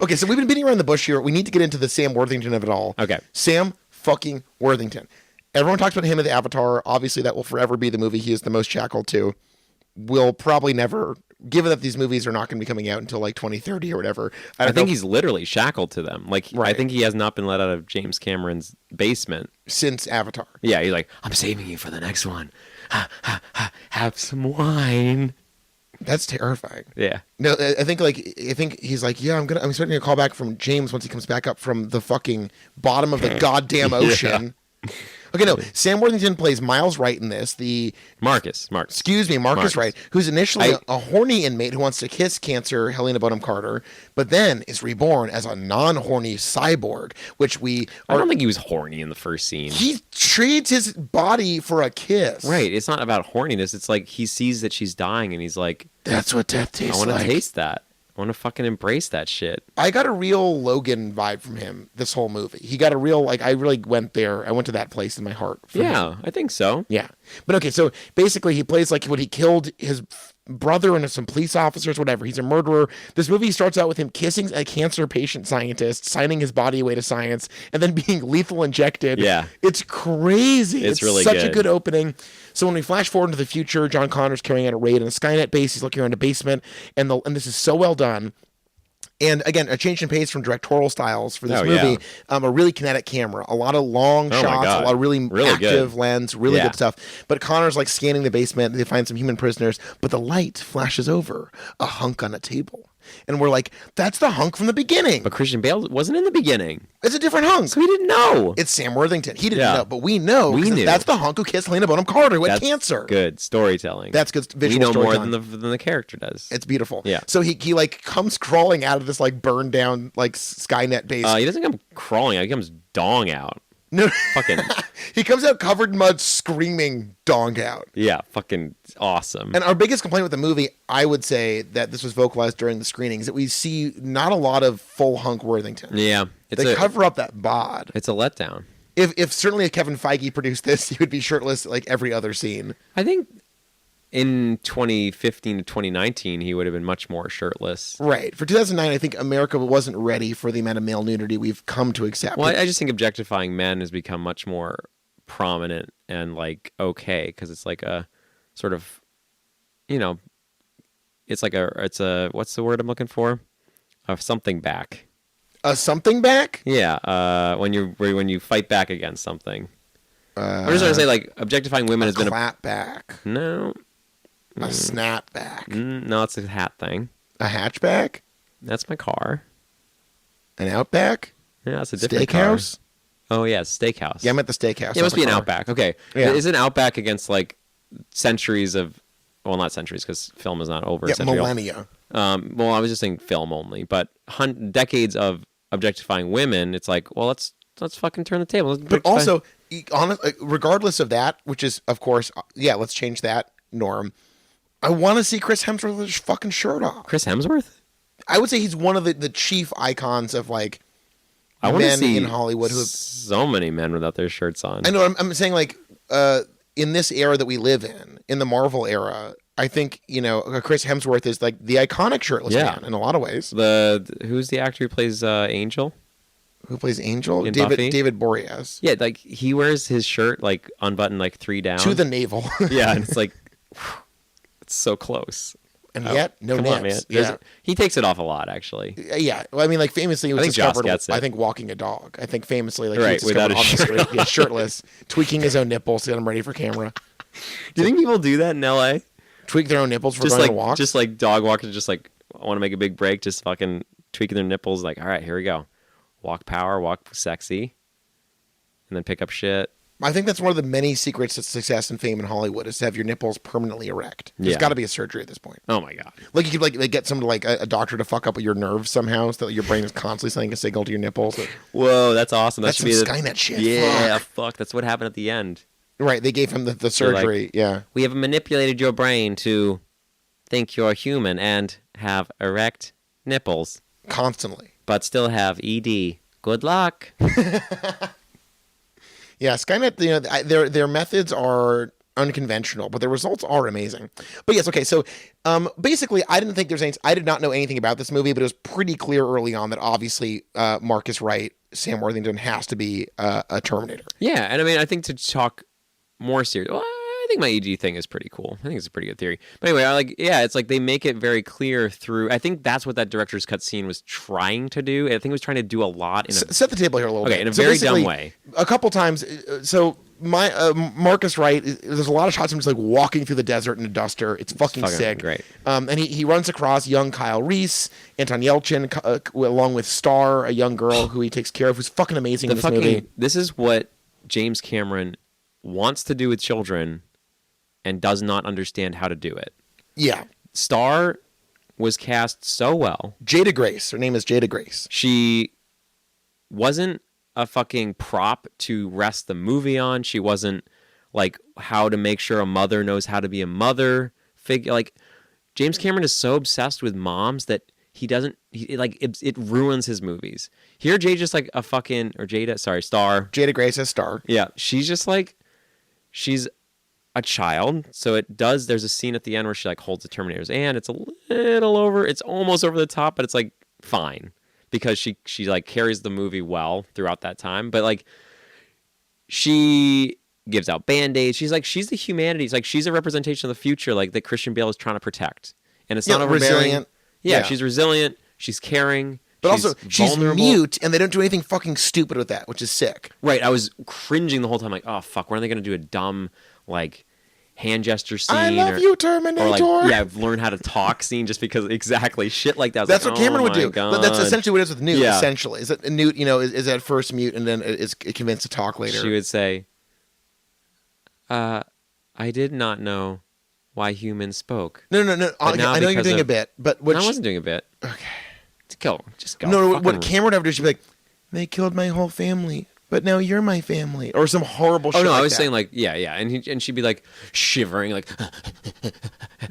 A: Okay, so we've been beating around the bush here. We need to get into the Sam Worthington of it all.
B: Okay.
A: Sam fucking Worthington. Everyone talks about him in the Avatar. Obviously, that will forever be the movie he is the most shackled to. We'll probably never, given that these movies are not going to be coming out until like 2030 or whatever.
B: I think he's literally shackled to them. Like,
A: right.
B: I think he has not been let out of James Cameron's basement.
A: Since Avatar.
B: Yeah, he's like, I'm saving you for the next one. Have some wine.
A: That's terrifying.
B: Yeah.
A: No, I think he's like, yeah, I'm starting to call back from James once he comes back up from the fucking bottom of the goddamn ocean. Yeah. Okay, no, Sam Worthington plays Miles Wright in this. Marcus Wright, who's initially a horny inmate who wants to kiss cancer Helena Bonham Carter, but then is reborn as a non-horny cyborg,
B: I don't think he was horny in the first scene.
A: He trades his body for a kiss.
B: Right, it's not about horniness. It's like he sees that she's dying and he's like,
A: that's what death tastes like.
B: I want to taste that. I want to fucking embrace that shit.
A: I got a real Logan vibe from him this whole movie. He got a real, like, I really went there. I went to that place in my heart.
B: Yeah, I think so.
A: Yeah. But okay, so basically he plays like when he killed his brother and some police officers, whatever. He's a murderer. This movie starts out with him kissing a cancer patient scientist, signing his body away to science, and then being lethal injected.
B: Yeah.
A: It's crazy.
B: It's really
A: such
B: good.
A: a good opening. So when we flash forward into the future, John Connor's carrying out a raid on a Skynet base. He's looking around a basement, and this is so well done. And again, a change in pace from directorial styles for this movie.
B: Yeah.
A: A really kinetic camera, a lot of long shots, a lot of really active
B: good.
A: lens, really good stuff. But Connor's like scanning the basement. They find some human prisoners, but the light flashes over a hunk on a table. And we're like, that's the hunk from the beginning.
B: But Christian Bale wasn't in the beginning.
A: It's a different hunk.
B: So we didn't know.
A: It's Sam Worthington. He didn't know, but we know.
B: We knew.
A: That's the hunk who kissed Helena Bonham Carter who had cancer.
B: Good storytelling.
A: That's good visual
B: We know more
A: storytelling.
B: than the character does.
A: It's beautiful.
B: Yeah.
A: So he like comes crawling out of this like burned down like Skynet base.
B: He doesn't come crawling out. He comes dong out.
A: No,
B: Fucking
A: he comes out covered in mud, screaming, dong out.
B: yeah, fucking awesome.
A: And our biggest complaint with the movie, I would say that this was vocalized during the screening, is that we see not a lot of full hunk Worthington.
B: Yeah,
A: They cover up that bod.
B: It's a letdown.
A: If certainly if Kevin Feige produced this, he would be shirtless like every other scene.
B: I think in 2015 to 2019, he would have been much more shirtless.
A: Right. For 2009, I think America wasn't ready for the amount of male nudity we've come to accept.
B: Well, I just think objectifying men has become much more prominent and like okay because it's like a sort of, you know, it's a what's the word I'm looking for? Of something back.
A: A something back?
B: Yeah. When you fight back against something. I'm just trying to say like objectifying women has been
A: clap back.
B: No.
A: A snapback.
B: No, it's a hat thing.
A: A hatchback?
B: That's my car.
A: An outback?
B: Yeah, it's a different
A: Steakhouse?
B: car. Oh yeah, steakhouse.
A: Yeah, I'm at the steakhouse.
B: Yeah, it must be an outback. Okay.
A: Yeah.
B: Is an outback against like centuries of, well, not centuries because film is not over.
A: Yeah,
B: a century old.
A: millennia.
B: Well, I was just saying film only, but decades of objectifying women. It's like, well, let's fucking turn the table.
A: But also, regardless of that, which is of course, yeah, let's change that norm. I want to see Chris Hemsworth with his fucking shirt off.
B: Chris Hemsworth?
A: I would say he's one of the chief icons of like
B: I want to
A: men
B: see
A: in Hollywood who have,
B: so many men without their shirts on.
A: I know. I'm saying like in this era that we live in the Marvel era, I think Chris Hemsworth is like the iconic shirtless man in a lot of ways.
B: Who's the actor who plays Angel?
A: Who plays Angel?
B: In Buffy?
A: David Boreas.
B: Yeah, like he wears his shirt like unbuttoned like 3 down
A: to the navel.
B: Yeah, and it's like it's so close.
A: And yet, no
B: come
A: nips.
B: on, man.
A: Yeah.
B: He takes it off a lot, actually.
A: Yeah. Well, I mean, like famously, he was discovered.
B: Joss gets it.
A: I think walking a dog. I think famously, like
B: Right,
A: he was
B: without
A: discovered
B: his
A: on the street, shirtless, tweaking his own nipples to get him ready for camera.
B: Do you think people do that in L.A.?
A: Tweak their own nipples for
B: Just
A: going
B: like
A: on walks?
B: just like dog walkers, just like I want to make a big break, just fucking tweaking their nipples. Like, all right, here we go. Walk power, walk sexy, and then pick up shit.
A: I think that's one of the many secrets of success and fame in Hollywood is to have your nipples permanently erect. There's
B: Yeah.
A: got to be a surgery at this point.
B: Oh my god.
A: Like you could like get someone like a doctor to fuck up your nerves somehow, so that your brain is constantly sending a signal to your nipples.
B: Whoa, that's awesome. That
A: That's
B: should
A: some
B: be
A: Skynet shit.
B: Yeah, fuck. That's what happened at the end.
A: Right, they gave him the
B: They're
A: surgery.
B: like,
A: yeah,
B: we have manipulated your brain to think you're human and have erect nipples,
A: constantly.
B: but still have ED. Good luck.
A: Yeah, Skynet. Their methods are unconventional, but their results are amazing. But yes, okay. So basically, I did not know anything about this movie, but it was pretty clear early on that obviously Marcus Wright, Sam Worthington has to be a Terminator.
B: Yeah, and I mean, I think to talk more serious. Well, I think my EG thing is pretty cool. I think it's a pretty good theory. But anyway, it's like they make it very clear through. I think that's what that director's cut scene was trying to do. I think it was trying to do a lot in a
A: Set the table here a little bit.
B: in a
A: So
B: very dumb
A: basically,
B: way.
A: A couple times. So my Marcus Wright, there's a lot of shots of him just like walking through the desert in a duster. It's fucking sick.
B: Great.
A: And he runs across young Kyle Reese, Anton Yelchin, along with Star, a young girl who he takes care of, who's fucking amazing in this movie.
B: This is what James Cameron wants to do with children and does not understand how to do it.
A: Yeah.
B: Star was cast so well.
A: Jada Grace. Her name is Jada Grace.
B: She wasn't a fucking prop to rest the movie on. She wasn't like how to make sure a mother knows how to be a mother figure. Like James Cameron is so obsessed with moms that he doesn't. It ruins his movies. Here, Jade just like a fucking Star.
A: Jada Grace as Star.
B: Yeah, she's just like she's a child. So it does. There's a scene at the end where she like holds the Terminator's hand. It's a little over. It's almost over the top, but it's like fine because she like carries the movie well throughout that time. But like she gives out Band-Aids. She's the humanities. Like she's a representation of the future, like that Christian Bale is trying to protect. And it's not overbearing.
A: Resilient.
B: Yeah, she's resilient. She's caring.
A: But
B: she's
A: also, she's
B: vulnerable.
A: mute, and they don't do anything fucking stupid with that, which is sick.
B: Right. I was cringing the whole time, like, oh fuck, when are they gonna do a dumb like hand gesture scene?
A: I love you, Terminator.
B: Or like, learn how to talk scene just because exactly shit like that.
A: That's
B: like,
A: what Cameron would do.
B: God.
A: But that's essentially what it is with Newt.
B: Yeah.
A: Essentially, is that Newt, is at first mute and then is convinced to talk later.
B: She would say, I did not know why humans spoke.
A: No. I know you're doing a bit, but what
B: I wasn't doing a bit.
A: Okay.
B: Just go.
A: No, what Cameron would have to do, she'd be like, they killed my whole family, but now you're my family, or some horrible shit.
B: Oh no,
A: like
B: I was
A: that.
B: saying like and she'd be like shivering like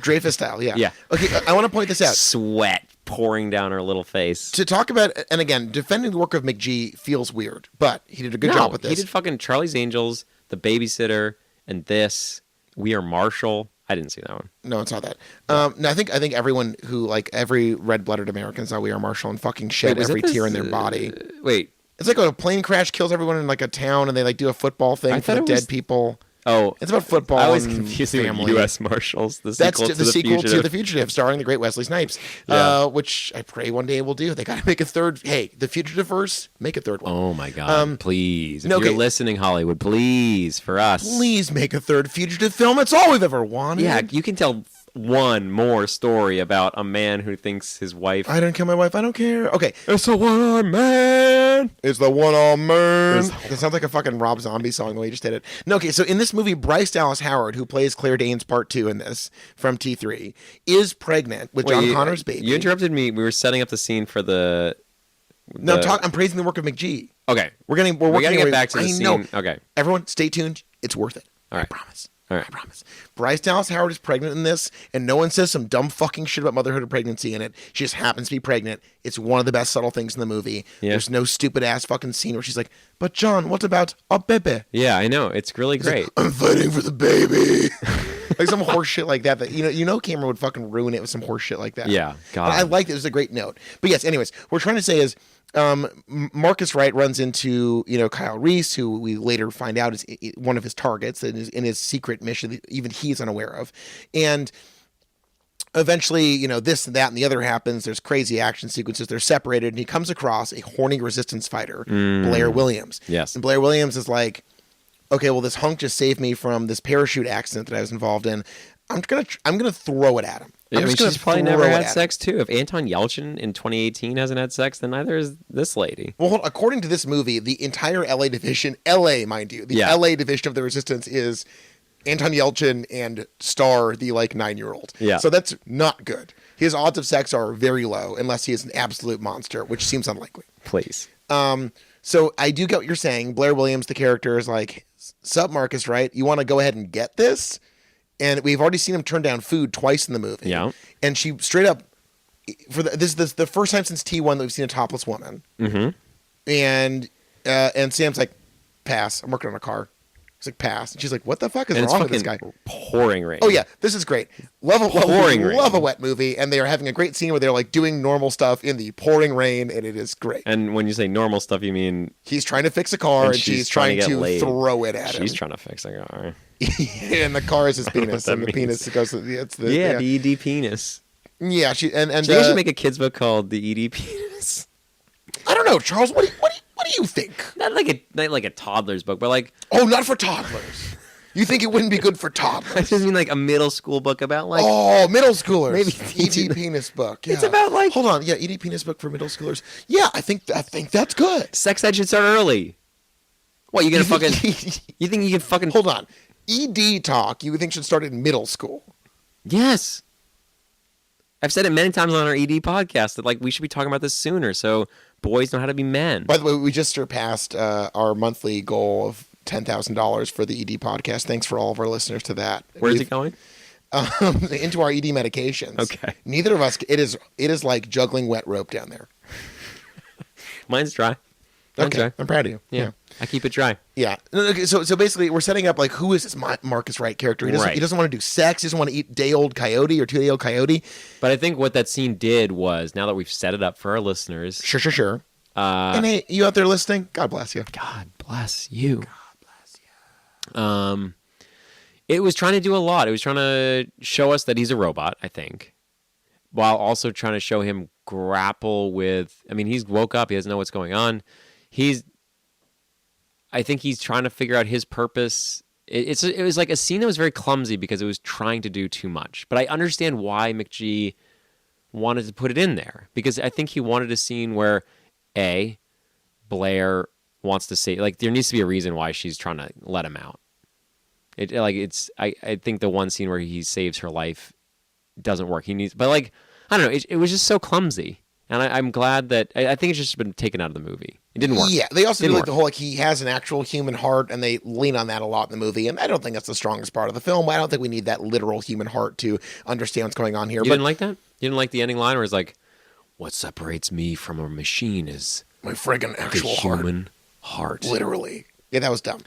A: Dreyfus style, yeah.
B: Yeah.
A: Okay, I want to point this out.
B: Sweat pouring down her little face.
A: To talk about, and again, defending the work of McGee feels weird, but he did a good job with this.
B: He did fucking Charlie's Angels, The Babysitter, and this. We Are Marshall. I didn't see that one.
A: No, it's not that. No, I think everyone who, like, every red-blooded American saw We Are Marshall and fucking shed every tear in their body.
B: Wait.
A: It's like a plane crash kills everyone in like a town, and they like do a football thing for the dead people.
B: Oh,
A: it's about football.
B: I was
A: and
B: confused
A: family.
B: with U.S. Marshals.
A: That's the sequel to The Fugitive, starring the great Wesley Snipes.
B: Yeah.
A: Which I pray one day we'll do. They got to make a third. Hey, The Fugitiveverse, make a third one.
B: Oh my God! Please, if you're listening, Hollywood, please for us,
A: please make a third Fugitive film. It's all we've ever wanted.
B: Yeah, you can tell one more story about a man who thinks his wife.
A: I didn't kill my wife. I don't care. Okay,
B: it's the one-armed man.
A: It's the one-armed man. That sounds like a fucking Rob Zombie song the way you just did it. No, okay. So in this movie, Bryce Dallas Howard, who plays Claire Danes Part 2 in this from T3, is pregnant with John Connor's baby.
B: You interrupted me. We were setting up the scene for the.
A: No, I'm praising the work of McGee.
B: Okay,
A: we're getting
B: get back to the scene. Know. Okay,
A: everyone, stay tuned. It's worth it.
B: All right,
A: I promise.
B: All right.
A: I promise. Bryce Dallas Howard is pregnant in this, and no one says some dumb fucking shit about motherhood or pregnancy in it. She just happens to be pregnant. It's one of the best subtle things in the movie. Yeah. There's no stupid ass fucking scene where she's like, "But John, what about a baby?"
B: Yeah, I know. It's really great.
A: Like, I'm fighting for the baby. Like some horse shit like that. That Cameron would fucking ruin it with some horse shit like that.
B: Yeah, God.
A: But I liked it. It was a great note. But yes, anyways, what we're trying to say is, Marcus Wright runs into Kyle Reese, who we later find out is one of his targets in his secret mission that even he's unaware of, and eventually this and that and the other happens. There's crazy action sequences. They're separated, and he comes across a horny resistance fighter, Blair Williams.
B: Yes,
A: and Blair Williams is like, okay, well, this hunk just saved me from this parachute accident that I was involved in. I'm gonna throw it at him.
B: She's probably never had sex too. If Anton Yelchin in 2018 hasn't had sex, then neither is this lady.
A: Well, according to this movie, the entire LA division, LA, mind you, LA division of the Resistance is Anton Yelchin and Star, the 9-year-old.
B: Yeah.
A: So that's not good. His odds of sex are very low unless he is an absolute monster, which seems unlikely.
B: Please.
A: So I do get what you're saying. Blair Williams, the character, is like, "Sup, Marcus, right? You want to go ahead and get this?" And we've already seen him turn down food twice in the movie.
B: Yeah.
A: And she straight up, this is the first time since T1 that we've seen a topless woman.
B: Mm-hmm.
A: And Sam's like, "Pass. I'm working on a car." He's like, "Pass." And she's like, "What the fuck is wrong with this guy?"
B: Pouring rain.
A: Oh yeah, this is great. Love a wet movie, and they are having a great scene where they're doing normal stuff in the pouring rain, and it is great.
B: And when you say normal stuff, you mean
A: he's trying to fix a car, and she's trying to throw it at him.
B: She's trying to fix a car.
A: And the car is his penis, and the penis goes.
B: The ED penis.
A: Yeah, she
B: should actually make a kids book called The ED Penis.
A: I don't know, Charles. What do you think?
B: Not like a toddler's book, but
A: not for toddlers. You think it wouldn't be good for toddlers?
B: I just mean a middle school book about
A: middle schoolers.
B: Maybe
A: ED penis book. Yeah.
B: It's about
A: hold on, yeah, ED penis book for middle schoolers. Yeah, I think that's good.
B: Sex ed should start early. What, you gonna you think you can fucking
A: hold on? ED talk you think should start in middle school?
B: Yes. I've said it many times on our ED podcast that we should be talking about this sooner so boys know how to be men.
A: By the way, we just surpassed our monthly goal of $10,000 for the ED podcast. Thanks for all of our listeners to that.
B: Where's it going?
A: into our ED medications.
B: Okay.
A: Neither of us. It is like juggling wet rope down there.
B: Mine's dry. Mine's
A: Okay,
B: dry.
A: I'm proud of you.
B: Yeah. I keep it dry.
A: Yeah. Okay, so basically, we're setting up like who is this Marcus Wright character?
B: Right.
A: He doesn't want to do sex. He doesn't want to eat day-old coyote or two-day-old coyote.
B: But I think what that scene did was, now that we've set it up for our listeners,
A: Sure. And hey, you out there listening? God bless you.
B: God bless you. It was trying to do a lot. It was trying to show us that he's a robot, I think, while also trying to show him grapple with. I mean, he's woke up. He doesn't know what's going on. I think he's trying to figure out his purpose. It was like a scene that was very clumsy because it was trying to do too much. But I understand why McG wanted to put it in there, because I think he wanted a scene where Blair wants to say, like, there needs to be a reason why she's trying to let him out. I think the one scene where he saves her life doesn't work. But like, I don't know. It was just so clumsy. And I'm glad that I think it's just been taken out of the movie. It didn't work.
A: Yeah, they also do like the whole like he has an actual human heart, and they lean on that a lot in the movie. And I don't think that's the strongest part of the film. I don't think we need that literal human heart to understand what's going on here.
B: You didn't like that? You didn't like the ending line where it's like, "What separates me from a machine is
A: my friggin' actual
B: the human heart."
A: Literally, yeah, that was dumb.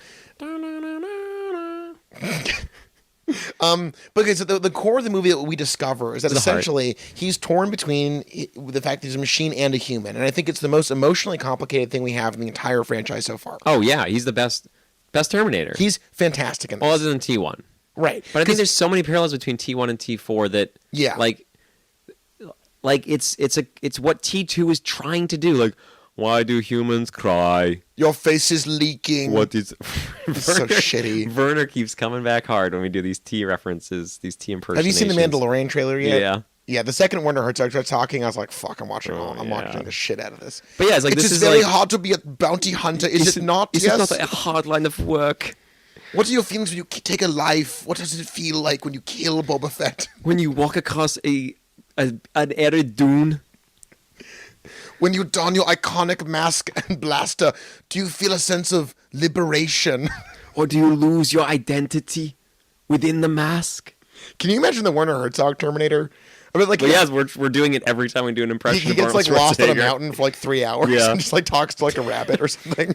A: Because the core of the movie that we discover is that essentially he's torn between the fact that he's a machine and a human, and I think it's the most emotionally complicated thing we have in the entire franchise so far.
B: Oh yeah, he's the best Terminator.
A: He's fantastic in this.
B: All other than T1,
A: right?
B: But I think there's so many parallels between T1 and T4 that like it's what T2 is trying to do. Like, why do humans cry?
A: Your face is leaking.
B: What is
A: so shitty?
B: Werner keeps coming back hard when we do these T references, these T impersonations.
A: Have you seen the Mandalorian trailer yet?
B: Yeah.
A: Yeah, the second Werner Herzog started talking, I was like, fuck, I'm watching the shit out of this.
B: But yeah, it's like
A: it's
B: this
A: just
B: is
A: very
B: like,
A: hard to be a bounty hunter, is it not?
B: Is it not a hard line of work?
A: What are your feelings when you take a life? What does it feel like when you kill Boba Fett?
B: When you walk across an arid dune?
A: When you don your iconic mask and blaster, do you feel a sense of liberation?
B: Or do you lose your identity within the mask?
A: Can you imagine the Werner Herzog Terminator? I mean, like,
B: yes, we're doing it every time we do an impression.
A: He gets like lost on a mountain for like 3 hours and just like talks to like a rabbit or something.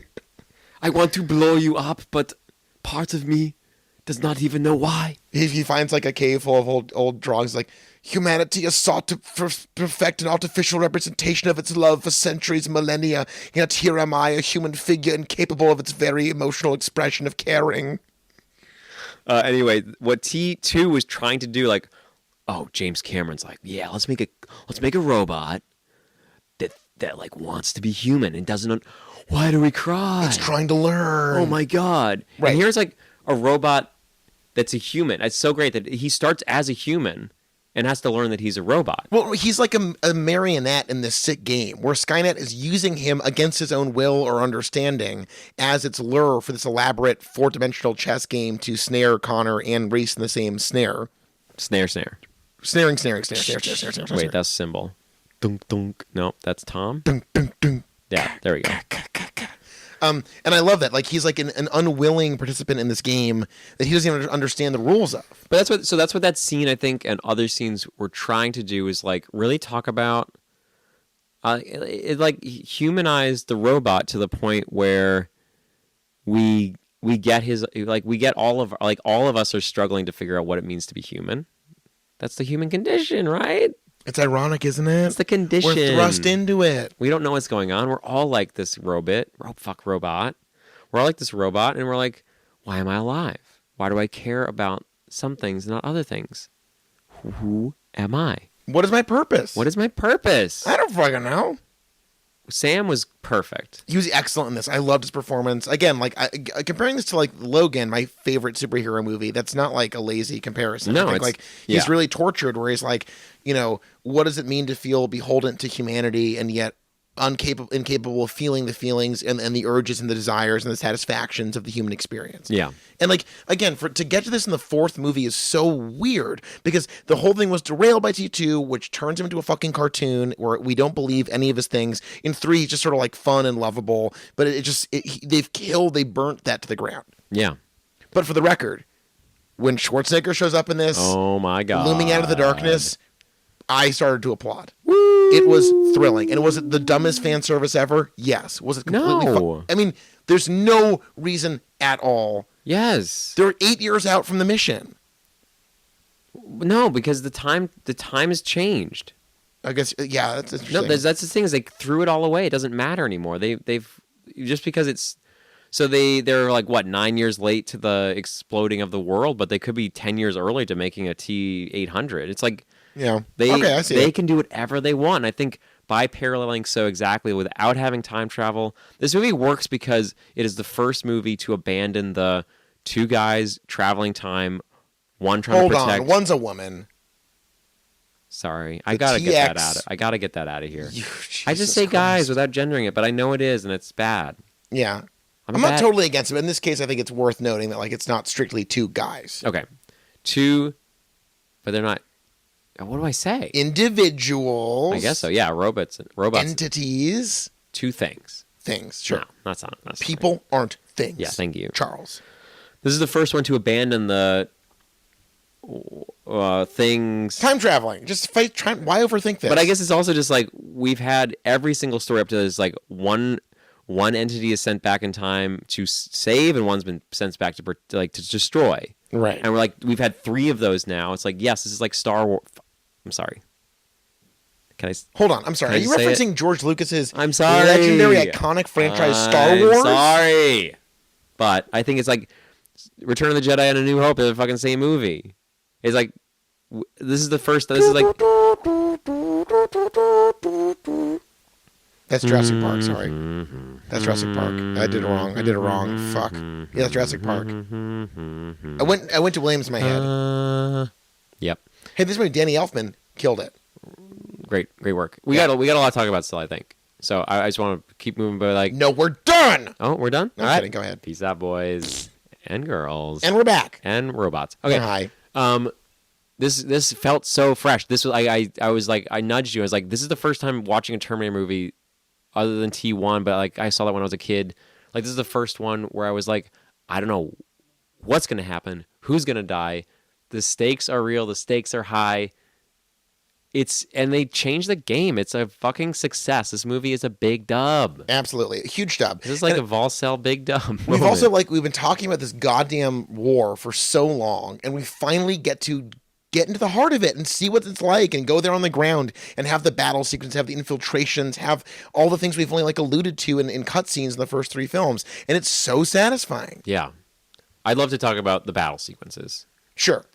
B: I want to blow you up, but part of me does not even know why.
A: He finds like a cave full of old drawings, like, humanity has sought to perfect an artificial representation of its love for centuries and millennia, yet here am I, a human figure incapable of its very emotional expression of caring.
B: Anyway, what T2 was trying to do, like, James Cameron's like, yeah, let's make a robot that like wants to be human and doesn't. Why do we cry?
A: It's trying to learn.
B: Oh my god! Right. And here's like a robot that's a human. It's so great that he starts as a human and has to learn that he's a robot.
A: Well, he's like a marionette in this sick game where Skynet is using him against his own will or understanding as its lure for this elaborate four-dimensional chess game to snare Connor and Reese in the same snare.
B: Snare.
A: Snaring.
B: Wait, that's Symbol. Dunk, dunk. No, that's Tom.
A: Dunk, dunk, dunk.
B: Yeah, there we go.
A: And I love that. Like, he's like an unwilling participant in this game that he doesn't even understand the rules of.
B: But that's what that scene, I think, and other scenes were trying to do, is like really talk about it like humanize the robot to the point where we get all of us are struggling to figure out what it means to be human. That's the human condition, right?
A: It's ironic, isn't it?
B: It's the condition.
A: We're thrust into it.
B: We don't know what's going on. We're all like this robot. We're all like this robot, and we're like, why am I alive? Why do I care about some things, not other things? Who am I?
A: What is my purpose?
B: What is my purpose?
A: I don't fucking know.
B: Sam was perfect.
A: He was excellent in this. I loved his performance. Again, like comparing this to like Logan, my favorite superhero movie. That's not like a lazy comparison.
B: No,
A: I think, he's really tortured. Where he's like, what does it mean to feel beholden to humanity and yet incapable of feeling the feelings and the urges and the desires and the satisfactions of the human experience.
B: Yeah.
A: And like, again, to get to this in the fourth movie is so weird because the whole thing was derailed by T2, which turns him into a fucking cartoon where we don't believe any of his things. In 3, he's just sort of like fun and lovable, but they burnt that to the ground.
B: Yeah.
A: But for the record, When Schwarzenegger shows up in this,
B: Oh my god.
A: looming out of the darkness, I started to applaud. It was thrilling. And was it the dumbest fan service ever? Yes. Was it completely
B: No.
A: I mean, there's no reason at all.
B: Yes.
A: They're 8 years out from the mission.
B: No, because the time has changed.
A: I guess, yeah, that's interesting.
B: No, that's the thing is they threw it all away. It doesn't matter anymore. They've just because it's so they're like what 9 years late to the exploding of the world, but they could be 10 years early to making a T-800. It's like
A: Yeah.
B: they
A: I see
B: they
A: it.
B: can do whatever they want. And I think by paralleling so exactly without having time travel, this movie works because it is the first movie to abandon the two guys traveling time, one trying
A: Hold
B: to protect.
A: on. One's a woman.
B: Sorry, I
A: The
B: gotta get that
A: TX.
B: out. I gotta get that out of here. I
A: Jesus
B: just say
A: Christ.
B: guys without gendering it, but I know it is, and it's bad.
A: Yeah.
B: I'm
A: I'm not
B: bad-
A: totally against it, but in this case, I think it's worth noting that like it's not strictly two guys.
B: Okay, two, but they're not. What do I say?
A: Individuals.
B: I guess so. Yeah, robots.
A: Entities.
B: Two things.
A: Things. Sure.
B: No, that's not. That's
A: People aren't things.
B: Yeah, thank you.
A: Charles.
B: This is the first one to abandon the things.
A: Time traveling. Just fight. Why overthink this?
B: But I guess it's also just like we've had every single story up to this. Like one entity is sent back in time to save, and one's been sent back to to destroy.
A: Right.
B: And we're like, we've had 3 of those now. It's like, yes, this is like Star Wars. I'm sorry. Can I?
A: Hold on. I'm sorry. Are
B: Can I
A: you
B: just say
A: referencing George Lucas's
B: I'm sorry.
A: legendary, iconic franchise Star Wars?
B: I'm sorry. But I think it's like Return of the Jedi and A New Hope. They're the fucking same movie. It's like this is the first. This is like
A: That's Jurassic Park. Sorry, that's Jurassic Park. I did it wrong. Fuck. Yeah, that's Jurassic Park. I went to Williams in my head.
B: Yep.
A: Hey, this movie, Danny Elfman killed it.
B: Great work. We got a lot to talk about still, I think. So I just want to keep moving, but like,
A: No, we're done.
B: oh, we're done.
A: No,
B: All
A: I'm
B: right.
A: kidding. Go ahead.
B: Peace out, boys and girls
A: And we're back.
B: and robots. Okay.
A: Hi.
B: This felt so fresh. This was I was like I nudged you. I was like, this is the first time watching a Terminator movie other than T1, but like I saw that when I was a kid. Like this is the first one where I was like, I don't know what's gonna happen, who's gonna die. The stakes are real. The stakes are high. And they changed the game. It's a fucking success. This movie is a big dub.
A: Absolutely. A huge dub.
B: This is like a Volcel big dub.
A: We've also we've been talking about this goddamn war for so long, and we finally get to get into the heart of it and see what it's like and go there on the ground and have the battle sequence, have the infiltrations, have all the things we've only like alluded to in cutscenes in the first 3 films. And it's so satisfying.
B: Yeah. I'd love to talk about the battle sequences.
A: Sure.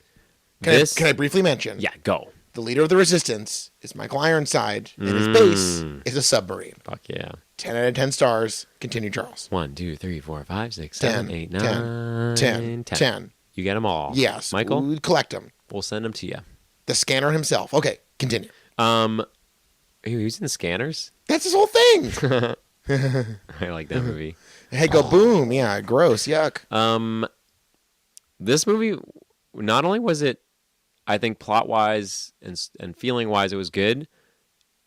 B: This-
A: Can I briefly mention?
B: Yeah, go.
A: The leader of the resistance is Michael Ironside, and his base is a submarine.
B: Fuck yeah.
A: 10 out of 10 stars. Continue, Charles.
B: 1, 2, 3, 4, 5, 6,
A: 10,
B: 7, 8, 9,
A: 10,
B: 10.
A: 10.
B: You get them all.
A: Yes.
B: Michael,
A: We collect them.
B: we'll send them to you.
A: The scanner himself. Okay, continue.
B: He was in the scanners?
A: That's his whole thing.
B: I like that movie.
A: Hey, go boom. Yeah, gross. Yuck.
B: This movie, not only was it, I think, plot-wise and feeling-wise, it was good,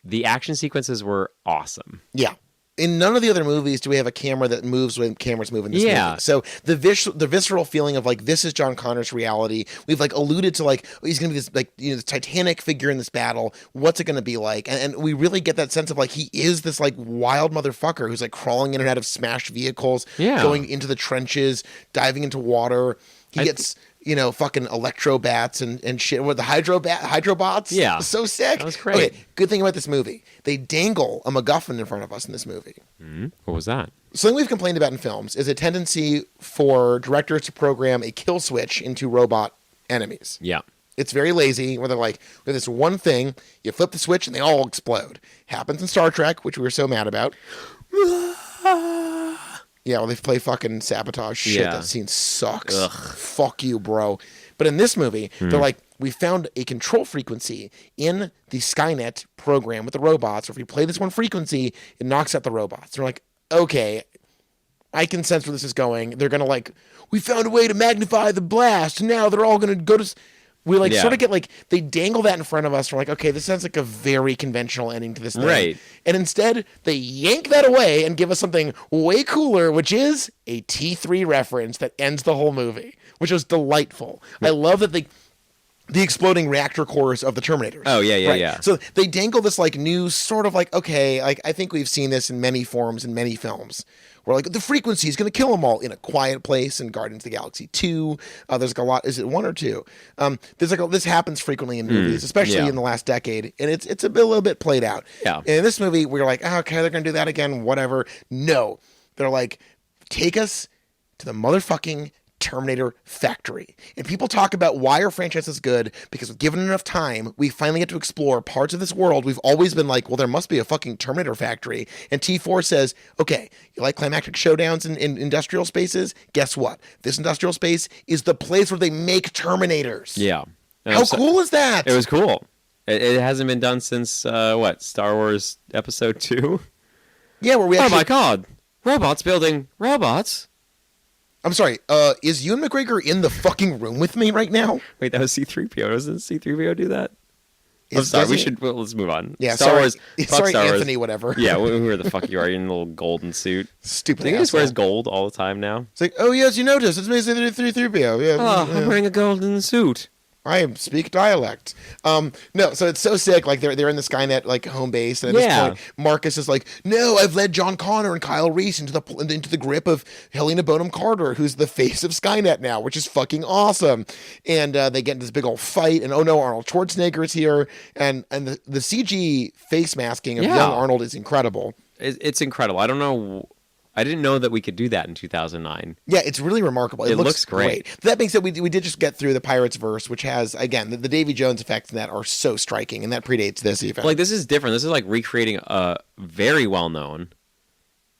B: the action sequences were awesome.
A: Yeah. In none of the other movies do we have a camera that moves when cameras move in this
B: Yeah.
A: movie. So the visceral feeling of like this is John Connor's reality. We've like alluded to like he's gonna be this like this Titanic figure in this battle. What's it gonna be like? And we really get that sense of like he is this like wild motherfucker who's like crawling in and out of smashed vehicles,
B: Yeah.
A: going into the trenches, diving into water. He gets fucking electrobats and shit. What the hydrobots?
B: Yeah.
A: So sick.
B: That was great.
A: Okay, good thing about this movie. They dangle a MacGuffin in front of us in this movie.
B: What was that?
A: Something we've complained about in films is a tendency for directors to program a kill switch into robot enemies.
B: Yeah.
A: It's very lazy, where they're like, with this one thing, you flip the switch and they all explode. Happens in Star Trek, which we were so mad about. Yeah, well, they play fucking sabotage shit.
B: Yeah.
A: That scene sucks.
B: Ugh.
A: Fuck you, bro. But in this movie, they're like, we found a control frequency in the Skynet program with the robots. Or if we play this one frequency, it knocks out the robots. They're like, okay, I can sense where this is going. They're going to like, we found a way to magnify the blast. And now they're all going to go to... We like
B: Yeah.
A: sort of get like they dangle that in front of us. We're like, okay, this sounds like a very conventional ending to this thing.
B: Right.
A: And instead, they yank that away and give us something way cooler, which is a T3 reference that ends the whole movie, which was delightful. I love that the exploding reactor cores of the Terminators.
B: Oh, yeah, yeah.
A: So they dangle this like new sort of like, okay, like I think we've seen this in many forms in many films. Where like the frequency is going to kill them all in A Quiet Place and Guardians of the Galaxy 2. There's like a lot. Is it 1 or 2? There's like this happens frequently in movies, especially in the last decade, and it's a little bit played out.
B: Yeah.
A: And in this movie, we're like, oh, okay, they're going to do that again, whatever. No, they're like, take us to the motherfucking Terminator factory. And people talk about why our franchise is good because given enough time, we finally get to explore parts of this world. We've always been like, well, there must be a fucking Terminator factory. And T4 says, okay, you like climactic showdowns in industrial spaces? Guess what? This industrial space is the place where they make Terminators.
B: Yeah.
A: How cool is that?
B: It was cool. It hasn't been done since, Star Wars Episode 2?
A: Yeah, where we actually...
B: Oh my god! Robots building robots?
A: I'm sorry, is Ewan McGregor in the fucking room with me right now?
B: Wait, that was C-3PO. Doesn't C-3PO do that? I'm
A: Is-
B: sorry,
A: does he?
B: let's move on.
A: Yeah,
B: Star
A: sorry.
B: Wars.
A: Sorry,
B: Star Wars.
A: Anthony, whatever.
B: Yeah, whoever the fuck you are, you're in a little golden suit.
A: Stupid
B: I think he just wears
A: asshole.
B: gold all the time now.
A: It's like, oh, yes, you noticed. It's me, 3PO. Yeah,
B: Oh,
A: yeah.
B: I'm wearing a golden suit.
A: I speak dialect. No, so it's so sick. Like they're in the Skynet like home base, and at this point, Marcus is like, "No, I've led John Connor and Kyle Reese into the grip of Helena Bonham Carter, who's the face of Skynet now, which is fucking awesome." And they get into this big old fight, and oh no, Arnold Schwarzenegger is here, and the CG face masking of young Arnold is incredible.
B: It's incredible. I don't know. I didn't know that we could do that in 2009.
A: Yeah, it's really remarkable. It looks
B: great.
A: That being said, we did just get through the Pirates verse, which has, again, the Davy Jones effects in that are so striking, and that predates this even.
B: Like, this is different. This is like recreating a very well-known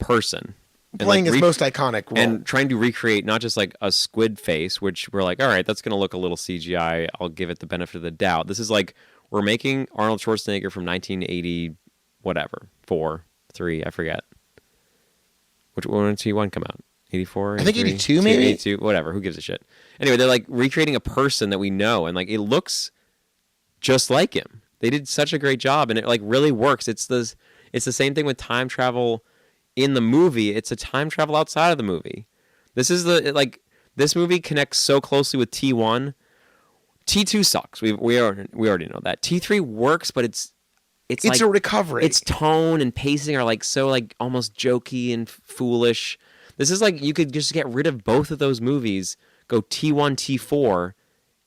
B: person. And
A: playing
B: like
A: his most iconic role.
B: And trying to recreate not just like a squid face, which we're like, all right, that's going to look a little CGI. I'll give it the benefit of the doubt. This is like, we're making Arnold Schwarzenegger from 1980, whatever, 4, 3, I forget. When did T1 come out? 84?
A: I think 82 maybe?
B: 82, whatever. Who gives a shit? Anyway, they're like recreating a person that we know, and like it looks just like him. They did such a great job, and it like really works. It's the same thing with time travel in the movie. It's a time travel outside of the movie. This movie connects so closely with T1. T2 sucks. We already know that. T3 works, but it's like
A: a recovery.
B: Its tone and pacing are like so like almost jokey and foolish. This is like you could just get rid of both of those movies, go T1, T4,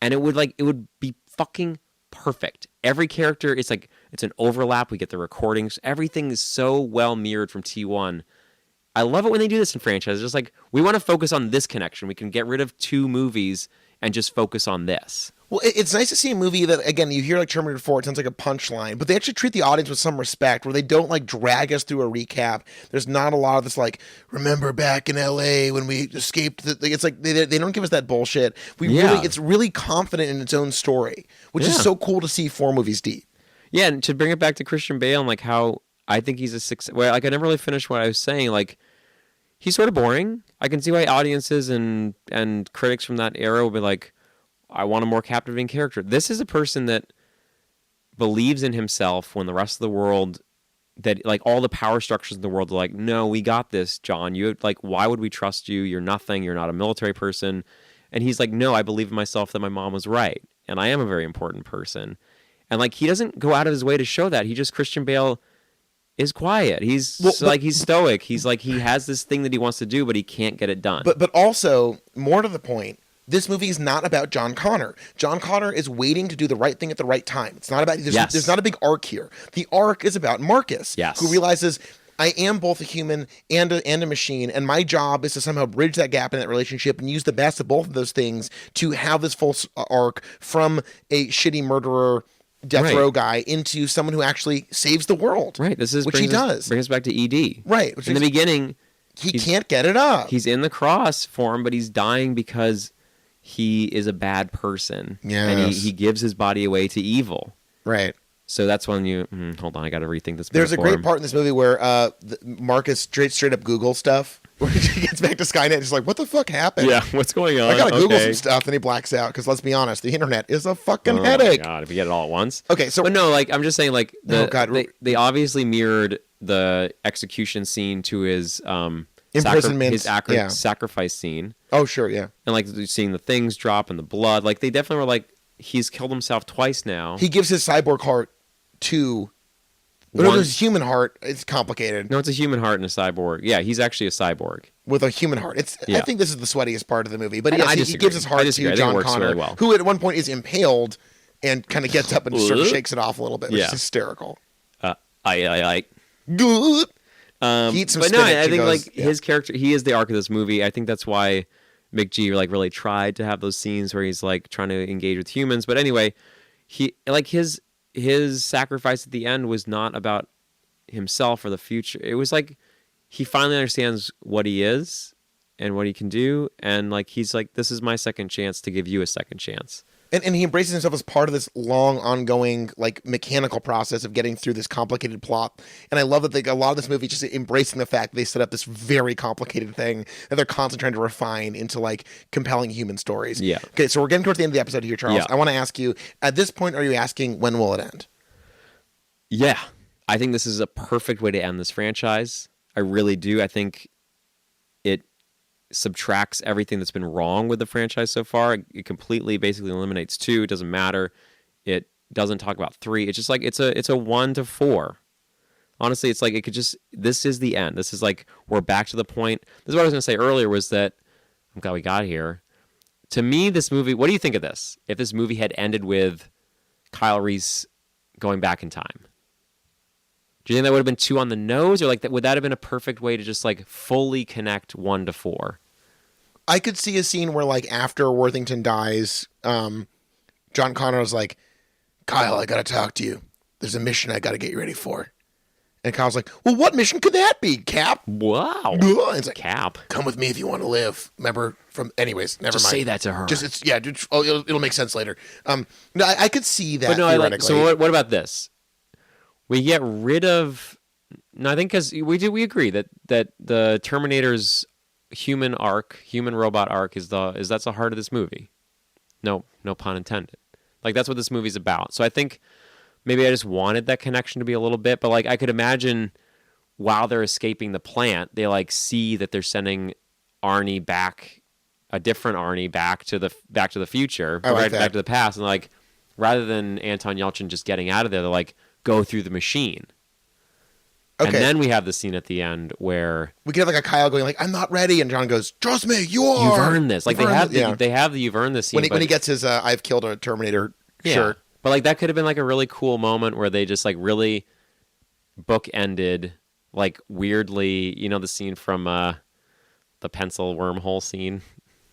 B: and it would be fucking perfect. Every character, it's an overlap. We get the recordings. Everything is so well mirrored from T1. I love it when they do this in franchises. Just like, we want to focus on this connection. We can get rid of 2 movies and just focus on this.
A: Well, it's nice to see a movie that, again, you hear like Terminator 4, it sounds like a punchline, but they actually treat the audience with some respect, where they don't like drag us through a recap. There's not a lot of this like, remember back in LA when we escaped. It's like they don't give us that bullshit. It's really confident in its own story, which is so cool to see 4 movies deep.
B: Yeah, and to bring it back to Christian Bale and like how I think he's a success. Well, like I never really finished what I was saying. Like, he's sort of boring. I can see why audiences and critics from that era will be like, I want a more captivating character. This is a person that believes in himself when the rest of the world, that like all the power structures in the world are like, no, we got this, John. You like, why would we trust you? You're nothing. You're not a military person. And he's like, no, I believe in myself that my mom was right. And I am a very important person. And like, he doesn't go out of his way to show that. Christian Bale is quiet. He's stoic. He's like, he has this thing that he wants to do, but he can't get it done.
A: But also, more to the point, this movie is not about John Connor. John Connor is waiting to do the right thing at the right time. It's not about, there's not a big arc here. The arc is about Marcus, who realizes, I am both a human and a machine, and my job is to somehow bridge that gap in that relationship and use the best of both of those things to have this full arc from a shitty murderer, death row guy into someone who actually saves the world.
B: Right.
A: Which he does.
B: Brings us back to ED.
A: Right.
B: In the beginning,
A: he can't get it up.
B: He's in the cross form, but he's dying because he is a bad person.
A: Yeah.
B: And he gives his body away to evil.
A: Right.
B: So that's when you hold on, I got to rethink this.
A: There's a great part in this movie where Marcus straight up Google stuff. Where he gets back to Skynet, just like, what the fuck happened?
B: Yeah, what's going on?
A: I gotta Google
B: Okay.
A: some stuff, and he blacks out because let's be honest, the internet is a fucking
B: Oh
A: headache.
B: my god, if you get it all at once.
A: Okay, so
B: But no, like I'm just saying, like
A: Oh, God.
B: they obviously mirrored the execution scene to his
A: Imprisonment, yeah.
B: sacrifice scene,
A: oh sure, yeah,
B: and like seeing the things drop and the blood. Like they definitely were like, he's killed himself twice now.
A: he gives his cyborg heart to. No,
B: One-
A: his human heart. It's complicated
B: No, it's a human heart and a cyborg. Yeah, he's actually a cyborg.
A: with a human heart. It's. I
B: Yeah.
A: think this is the sweatiest part of the movie. But
B: I
A: yes, he
B: disagree.
A: gives his
B: I
A: heart
B: disagree. I
A: to
B: think it
A: John
B: works
A: Connor,
B: really well.
A: who at one point is impaled and kind of gets up and sort of shakes it off a little bit, which is
B: Yeah.
A: hysterical.
B: I.
A: Good. He eats some
B: But no,
A: spinach,
B: I
A: he
B: think
A: goes,
B: like
A: yeah.
B: his character, he is the arc of this movie. I think that's why McG like really tried to have those scenes where he's like trying to engage with humans. But anyway, he like his sacrifice at the end was not about himself or the future. It was like he finally understands what he is and what he can do, and like he's like, this is my second chance to give you a second chance.
A: And he embraces himself as part of this long, ongoing, like mechanical process of getting through this complicated plot. And I love that a lot of this movie just embracing the fact that they set up this very complicated thing that they're constantly trying to refine into like compelling human stories.
B: Yeah.
A: Okay, so we're getting towards the end of the episode here, Charles.
B: Yeah.
A: I want to ask you, at this point, are you asking when will it end?
B: Yeah, I think this is a perfect way to end this franchise. I really do. I think it subtracts everything that's been wrong with the franchise so far. It completely basically eliminates 2. It doesn't matter. It doesn't talk about 3. It's just like it's a 1 to 4. Honestly, it's like it could just, this is the end. This is like we're back to the point. This is what I was going to say earlier was that I'm glad we got here. To me, this movie, what do you think of this? If this movie had ended with Kyle Reese going back in time, do you think that would have been too on the nose, or like that would that have been a perfect way to just like fully connect 1 to 4?
A: I could see a scene where, like, after Worthington dies, John Connor was like, Kyle, I got to talk to you. There's a mission I got to get you ready for. And Kyle's like, well, what mission could that be, Cap?
B: Wow.
A: And it's like,
B: Cap.
A: come with me if you want to live. Remember anyways, never
B: Just
A: mind.
B: say that to her.
A: It'll make sense later. No, I could see that
B: But no,
A: theoretically.
B: so what about this? We get rid of, no, I think because we agree that the Terminator's human robot arc is that's the heart of this movie. No pun intended. Like that's what this movie's about. So I think maybe I just wanted that connection to be a little bit, but like I could imagine while they're escaping the plant, they like see that they're sending Arnie back, a different Arnie back to the future,
A: I like that.
B: back to the past, and like rather than Anton Yelchin just getting out of there, they're like go through the machine.
A: Okay.
B: And then we have the scene at the end where
A: we could have like a Kyle going like, I'm not ready. And John goes, trust me, you are.
B: you've earned this. Like
A: You've earned
B: they have the you've earned this scene.
A: when he gets his I've killed a Terminator shirt.
B: But like that could have been like a really cool moment where they just like really bookended, like weirdly, the scene from the pencil wormhole scene.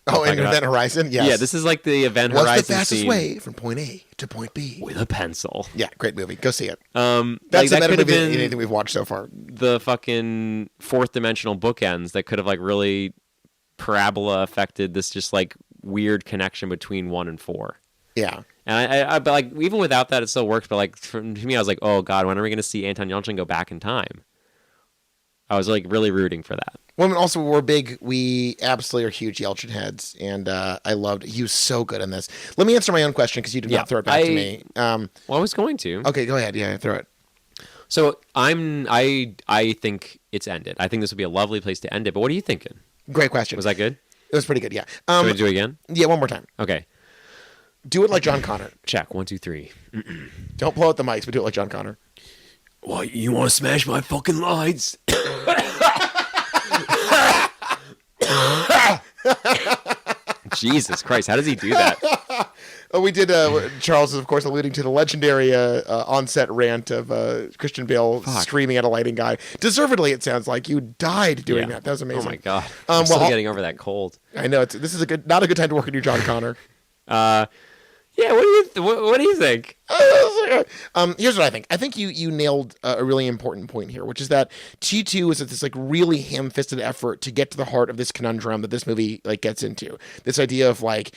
A: Oh, in Event Horizon? Yes.
B: Yeah, this is like the Event
A: What's
B: Horizon
A: the fastest
B: scene
A: way from point A to point B?
B: with a pencil.
A: Yeah, great movie. Go see it.
B: That's
A: That's the
B: that
A: better
B: could have
A: movie than
B: been
A: anything we've watched so far.
B: the fucking fourth dimensional bookends that could have like really parabola affected this just like weird connection between 1 and 4.
A: Yeah.
B: And I but like even without that, it still works. But like to me, I was like, oh god, when are we going to see Anton Yelchin go back in time? I was like really rooting for that.
A: Well, and also we absolutely are huge Yelchin heads, and I loved. He was so good in this. Let me answer my own question because you did not throw it back to me.
B: Well, I was going to.
A: Okay, go ahead. Yeah, throw it.
B: So I think it's ended. I think this would be a lovely place to end it. But what are you thinking?
A: Great question.
B: Was that good?
A: It was pretty good. Yeah.
B: Can we do it again?
A: Yeah, one more time.
B: Okay.
A: Do it like John Connor.
B: Check 1, 2, 3.
A: Don't blow out the mics, but do it like John Connor.
B: What, you want to smash my fucking lights? Jesus Christ, how does he do that?
A: We did. Charles is, of course, alluding to the legendary on-set rant of Christian Bale screaming at a lighting guy. Deservedly, it sounds like you died doing that. That was amazing.
B: Oh my god, I'm still getting over that cold.
A: I know. This is not a good time to work on your John Connor.
B: Yeah, what do you think?
A: Here's what I think. I think you nailed a really important point here, which is that T2 is this like really ham-fisted effort to get to the heart of this conundrum that this movie like gets into. This idea of like,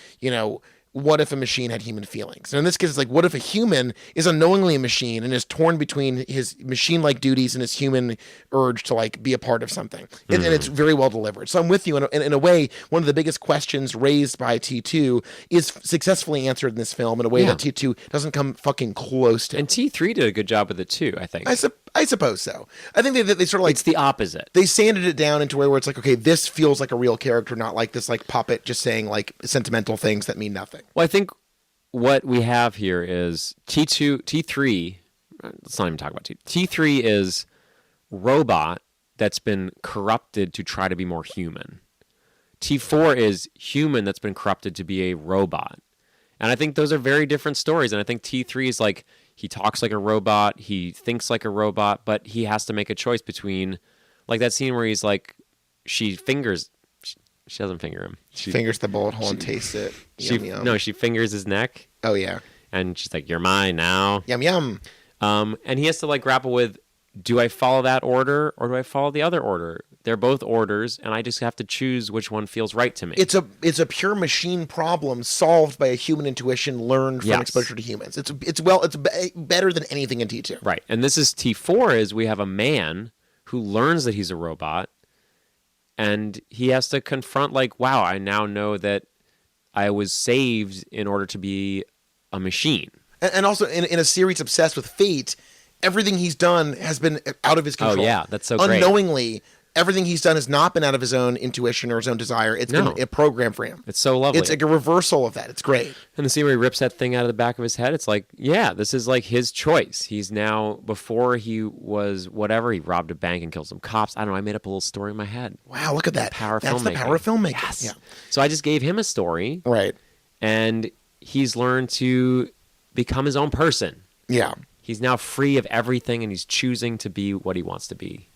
A: what if a machine had human feelings? And in this case, it's like, what if a human is unknowingly a machine and is torn between his machine-like duties and his human urge to like be a part of something? And it's very well delivered. So I'm with you. In a way, one of the biggest questions raised by T2 is successfully answered in this film in a way that T2 doesn't come fucking close to.
B: And T3 did a good job with it too, I think.
A: I suppose so. I think they sort of like...
B: It's the opposite.
A: They sanded it down into where it's like, okay, this feels like a real character, not like this like puppet just saying like sentimental things that mean nothing.
B: Well, I think what we have here is T3, let's not even talk about T3 is robot that's been corrupted to try to be more human. T4 is human that's been corrupted to be a robot. And I think those are very different stories. And I think T3 is like, he talks like a robot, he thinks like a robot, but he has to make a choice between, like that scene where he's like, she doesn't finger him.
A: She fingers the bullet hole and tastes it. Yum, yum.
B: No, she fingers his neck.
A: Oh, yeah.
B: And she's like, you're mine now.
A: Yum, yum.
B: And he has to like grapple with, do I follow that order or do I follow the other order? They're both orders, and I just have to choose which one feels right to me.
A: It's a pure machine problem solved by a human intuition learned from exposure to humans. It's better than anything in T2.
B: Right. And this is T4 is we have a man who learns that he's a robot, and he has to confront like, wow, I now know that I was saved in order to be a machine.
A: And also in a series obsessed with fate, everything he's done has been out of his control.
B: Oh, yeah. That's so great.
A: Unknowingly, everything he's done has not been out of his own intuition or his own desire. It's been a program for him.
B: It's so lovely.
A: It's like a reversal of that. It's great.
B: And the scene where he rips that thing out of the back of his head, it's like, yeah, this is like his choice. He's now, before he was whatever, he robbed a bank and killed some cops. I don't know. I made up a little story in my head.
A: Wow, look at that.
B: That's
A: the power of filmmaking.
B: Yes.
A: Yeah.
B: So I just gave him a story.
A: Right.
B: And he's learned to become his own person.
A: Yeah.
B: He's now free of everything, and he's choosing to be what he wants to be.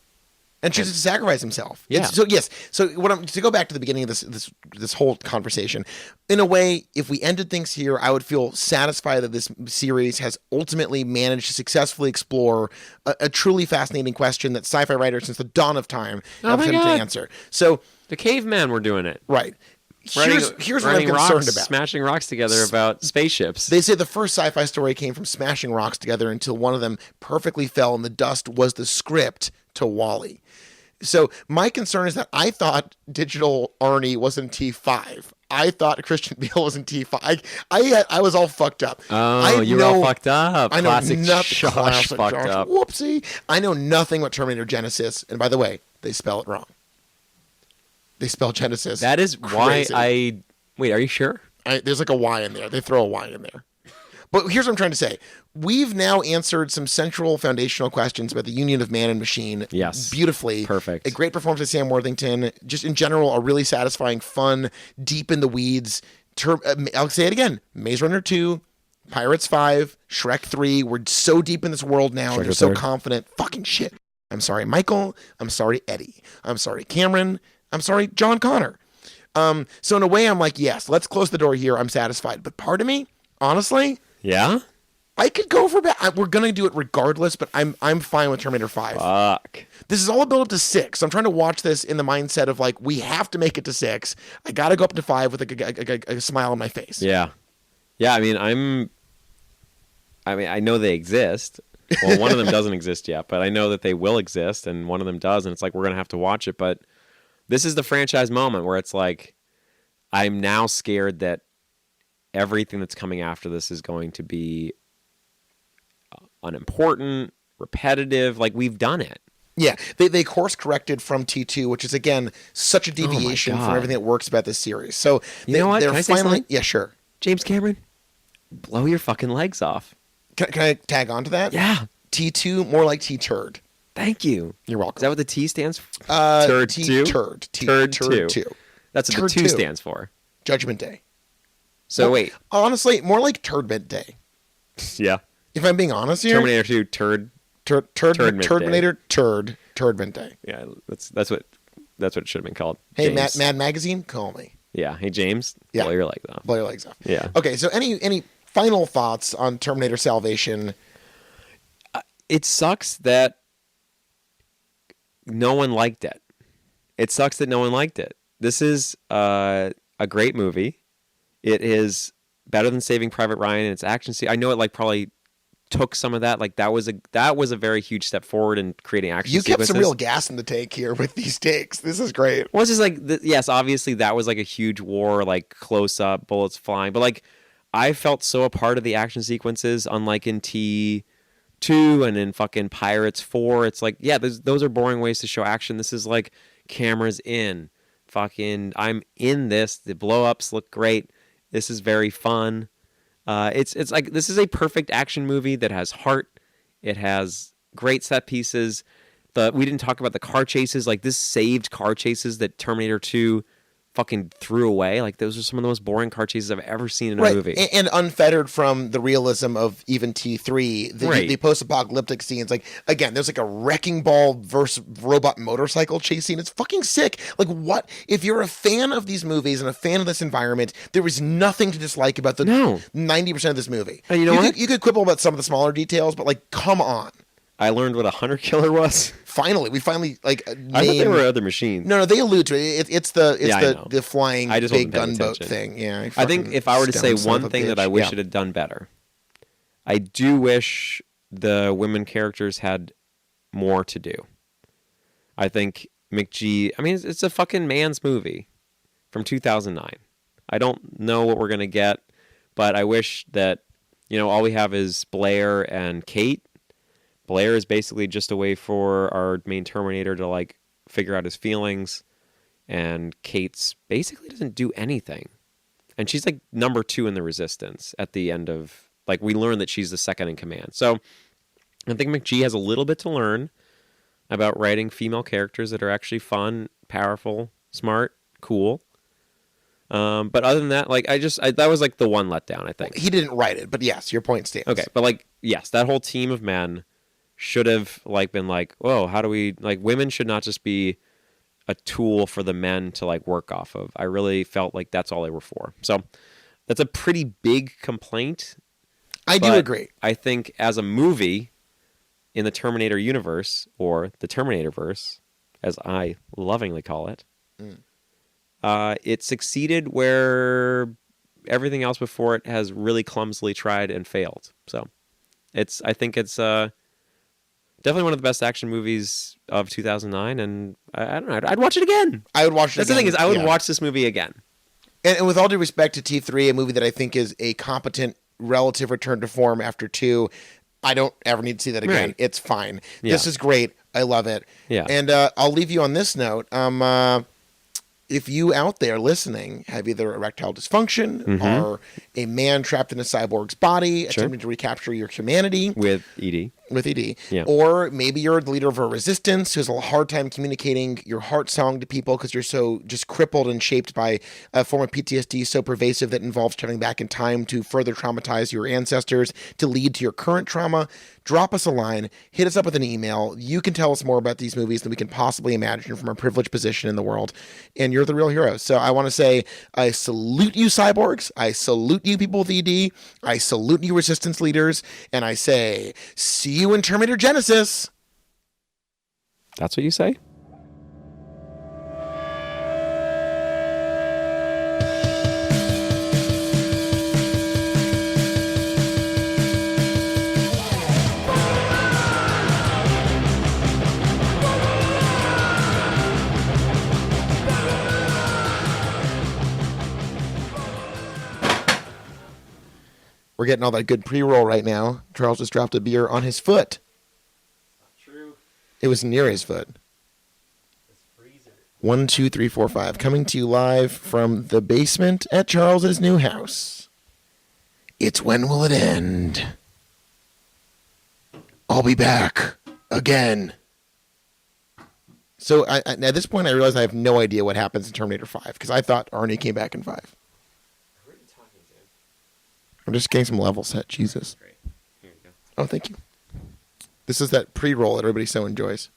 A: And chooses to sacrifice himself.
B: Yeah.
A: So to go back to the beginning of this whole conversation, in a way, if we ended things here, I would feel satisfied that this series has ultimately managed to successfully explore a truly fascinating question that sci-fi writers since the dawn of time have attempted to answer. So
B: the cavemen were doing it.
A: Right. Here's what I'm concerned about.
B: Smashing rocks together about spaceships.
A: They say the first sci-fi story came from smashing rocks together until one of them perfectly fell and the dust was the script to WALL-E. So my concern is that I thought Digital Arnie was in T5. I thought Christian Bale was in T5. I was all fucked up.
B: Oh, you were all fucked up.
A: I know
B: Classic
A: nothing.
B: Josh fucked up.
A: Whoopsie. I know nothing about Terminator Genesis. And by the way, they spell it wrong. They spell Genesis.
B: That is
A: crazy.
B: why Wait, are you sure?
A: There's like a Y in there. They throw a Y in there. But here's what I'm trying to say. We've now answered some central foundational questions about the union of man and machine beautifully.
B: Perfect.
A: A great performance by Sam Worthington. Just in general, a really satisfying, fun, deep in the weeds. I'll say it again. Maze Runner 2, Pirates 5, Shrek 3. We're so deep in this world now. And they're so confident. Fucking shit. I'm sorry, Michael. I'm sorry, Eddie. I'm sorry, Cameron. I'm sorry, John Connor. So in a way, I'm like, yes, let's close the door here. I'm satisfied. But part of me, honestly...
B: Yeah?
A: I could go for we're gonna do it regardless, but I'm fine with Terminator 5.
B: Fuck.
A: This is all a build up to 6. So I'm trying to watch this in the mindset of like, we have to make it to 6. I gotta go up to 5 with a smile on my face.
B: Yeah. Yeah, I mean I know they exist. Well, one of them doesn't exist yet, but I know that they will exist, and one of them does, and it's like we're gonna have to watch it. But this is the franchise moment where it's like I'm now scared that everything that's coming after this is going to be unimportant, repetitive. Like, we've done it.
A: Yeah, they course corrected from T2, which is again such a deviation from everything that works about this series. So
B: you know what?
A: They're
B: Can I say
A: finally,
B: something?
A: yeah, sure.
B: James Cameron, blow your fucking legs off.
A: Can I tag on to that?
B: Yeah.
A: T2, more like T-turd.
B: Thank you.
A: You're welcome.
B: Is that what the T stands for?
A: Turd
B: two?
A: Turd.
B: Turd two.
A: 2.
B: That's what
A: Turd
B: the 2
A: 2.
B: stands for.
A: Judgment Day.
B: So wait.
A: Honestly, more like Turdment Day.
B: Yeah.
A: If I'm being honest here.
B: Terminator 2
A: Terminator Turdment Day.
B: Yeah, that's what it should have been called.
A: Hey, Mad Magazine, call me.
B: Yeah. Hey, James,
A: Yeah.
B: blow your legs off.
A: Blow your legs off.
B: Yeah.
A: Okay, so any final thoughts on Terminator Salvation?
B: It sucks that no one liked it. It sucks that no one liked it. This is a great movie. It is better than Saving Private Ryan in its action scene. I know it like probably took some of that. Like that was a very huge step forward in creating action
A: You kept
B: sequences.
A: some real gas in the tank here with these takes. This is great.
B: Well, it's just like yes, obviously that was like a huge war, like close up, bullets flying. But like I felt so a part of the action sequences, unlike in T2 and in fucking Pirates 4. It's like those are boring ways to show action. This is like cameras in, fucking I'm in this. The blow ups look great. This is very fun. It's like this is a perfect action movie that has heart. It has great set pieces. We didn't talk about the car chases. Like this saved car chases that Terminator 2 fucking threw away. Like those are some of the most boring car chases I've ever seen in a movie.
A: And unfettered from the realism of even T3, the post-apocalyptic scenes. Like again, there's like a wrecking ball versus robot motorcycle chase scene. It's fucking sick. Like what? If you're a fan of these movies and a fan of this environment, there is nothing to dislike about the 90% of this movie.
B: And you know what?
A: You could quibble about some of the smaller details, but like, come on.
B: I learned what a hunter killer was.
A: We finally like.
B: I thought there were other machines.
A: No, they allude to it. It's the flying big gunboat thing. Yeah,
B: I think if I were to say one thing that I wish it had done better, I do wish the women characters had more to do. I think McG. I mean, it's a fucking man's movie from 2009. I don't know what we're gonna get, but I wish that all we have is Blair and Kate. Blair is basically just a way for our main Terminator to like figure out his feelings, and Kate's basically doesn't do anything, and she's like number 2 in the Resistance at the end of like we learn that she's the second in command. So I think McG has a little bit to learn about writing female characters that are actually fun, powerful, smart, cool. But other than that, like that was like the one letdown. I think
A: he didn't write it, but yes, your point stands.
B: Okay, but like yes, that whole team of men should have like been like, whoa, how do we like women should not just be a tool for the men to like work off of. I really felt like that's all they were for. So that's a pretty big complaint.
A: I do agree.
B: I think as a movie in the Terminator universe, or the Terminatorverse, as I lovingly call it, it succeeded where everything else before it has really clumsily tried and failed. So I think it's definitely one of the best action movies of 2009, and I don't know. I'd watch it again.
A: I would watch it
B: That's
A: again.
B: The thing is, I would watch this movie again.
A: And with all due respect to T3, a movie that I think is a competent relative return to form after 2, I don't ever need to see that again. Right. It's fine. Yeah. This is great. I love it.
B: Yeah.
A: And I'll leave you on this note. If you out there listening have either erectile dysfunction or a man trapped in a cyborg's body, attempting to recapture your humanity
B: with ED,
A: or maybe you're the leader of a resistance who has a hard time communicating your heart song to people because you're so just crippled and shaped by a form of PTSD so pervasive that involves traveling back in time to further traumatize your ancestors to lead to your current trauma. Drop us a line, hit us up with an email. You can tell us more about these movies than we can possibly imagine from our privileged position in the world. And you're the real hero. So I want to say, I salute you, cyborgs. I salute you, people with ED. I salute you, resistance leaders. And I say, see you in Terminator Genesis.
B: That's what you say?
A: We're getting all that good pre-roll right now. Charles just dropped a beer on his foot.
B: Not true.
A: It was near his foot.
B: It's freezing.
A: 1, 2, 3, 4, 5. Coming to you live from the basement at Charles's new house. It's When Will It End? I'll be back again. So at this point, I realize I have no idea what happens in Terminator 5 because I thought Arnie came back in 5. I'm just getting some level set. Jesus.
B: Great. Here you go.
A: Oh, thank you. This is that pre-roll that everybody so enjoys.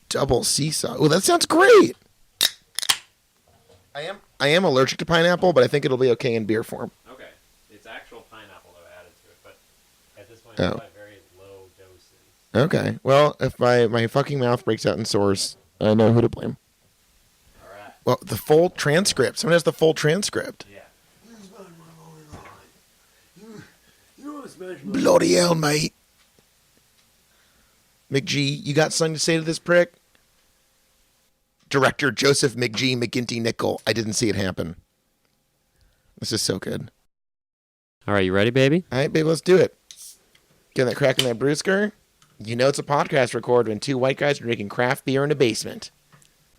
A: Double seesaw. Oh, that sounds great. I am allergic to pineapple, but I think it'll be okay in beer form.
B: Okay. It's actual pineapple that I added to it, but at this point it's by very low doses.
A: Okay. Well, if my fucking mouth breaks out in sores, I know who to blame.
B: All right.
A: Well, the full transcript. Someone has the full transcript.
B: Yeah.
A: Bloody hell, mate. McGee, you got something to say to this prick? Director Joseph McGee McGinty Nickel. I didn't see it happen. This is so good.
B: All right, you ready, baby?
A: All right, baby, let's do it. Getting that crack in that brewsker? You know it's a podcast recorded when two white guys are drinking craft beer in a basement.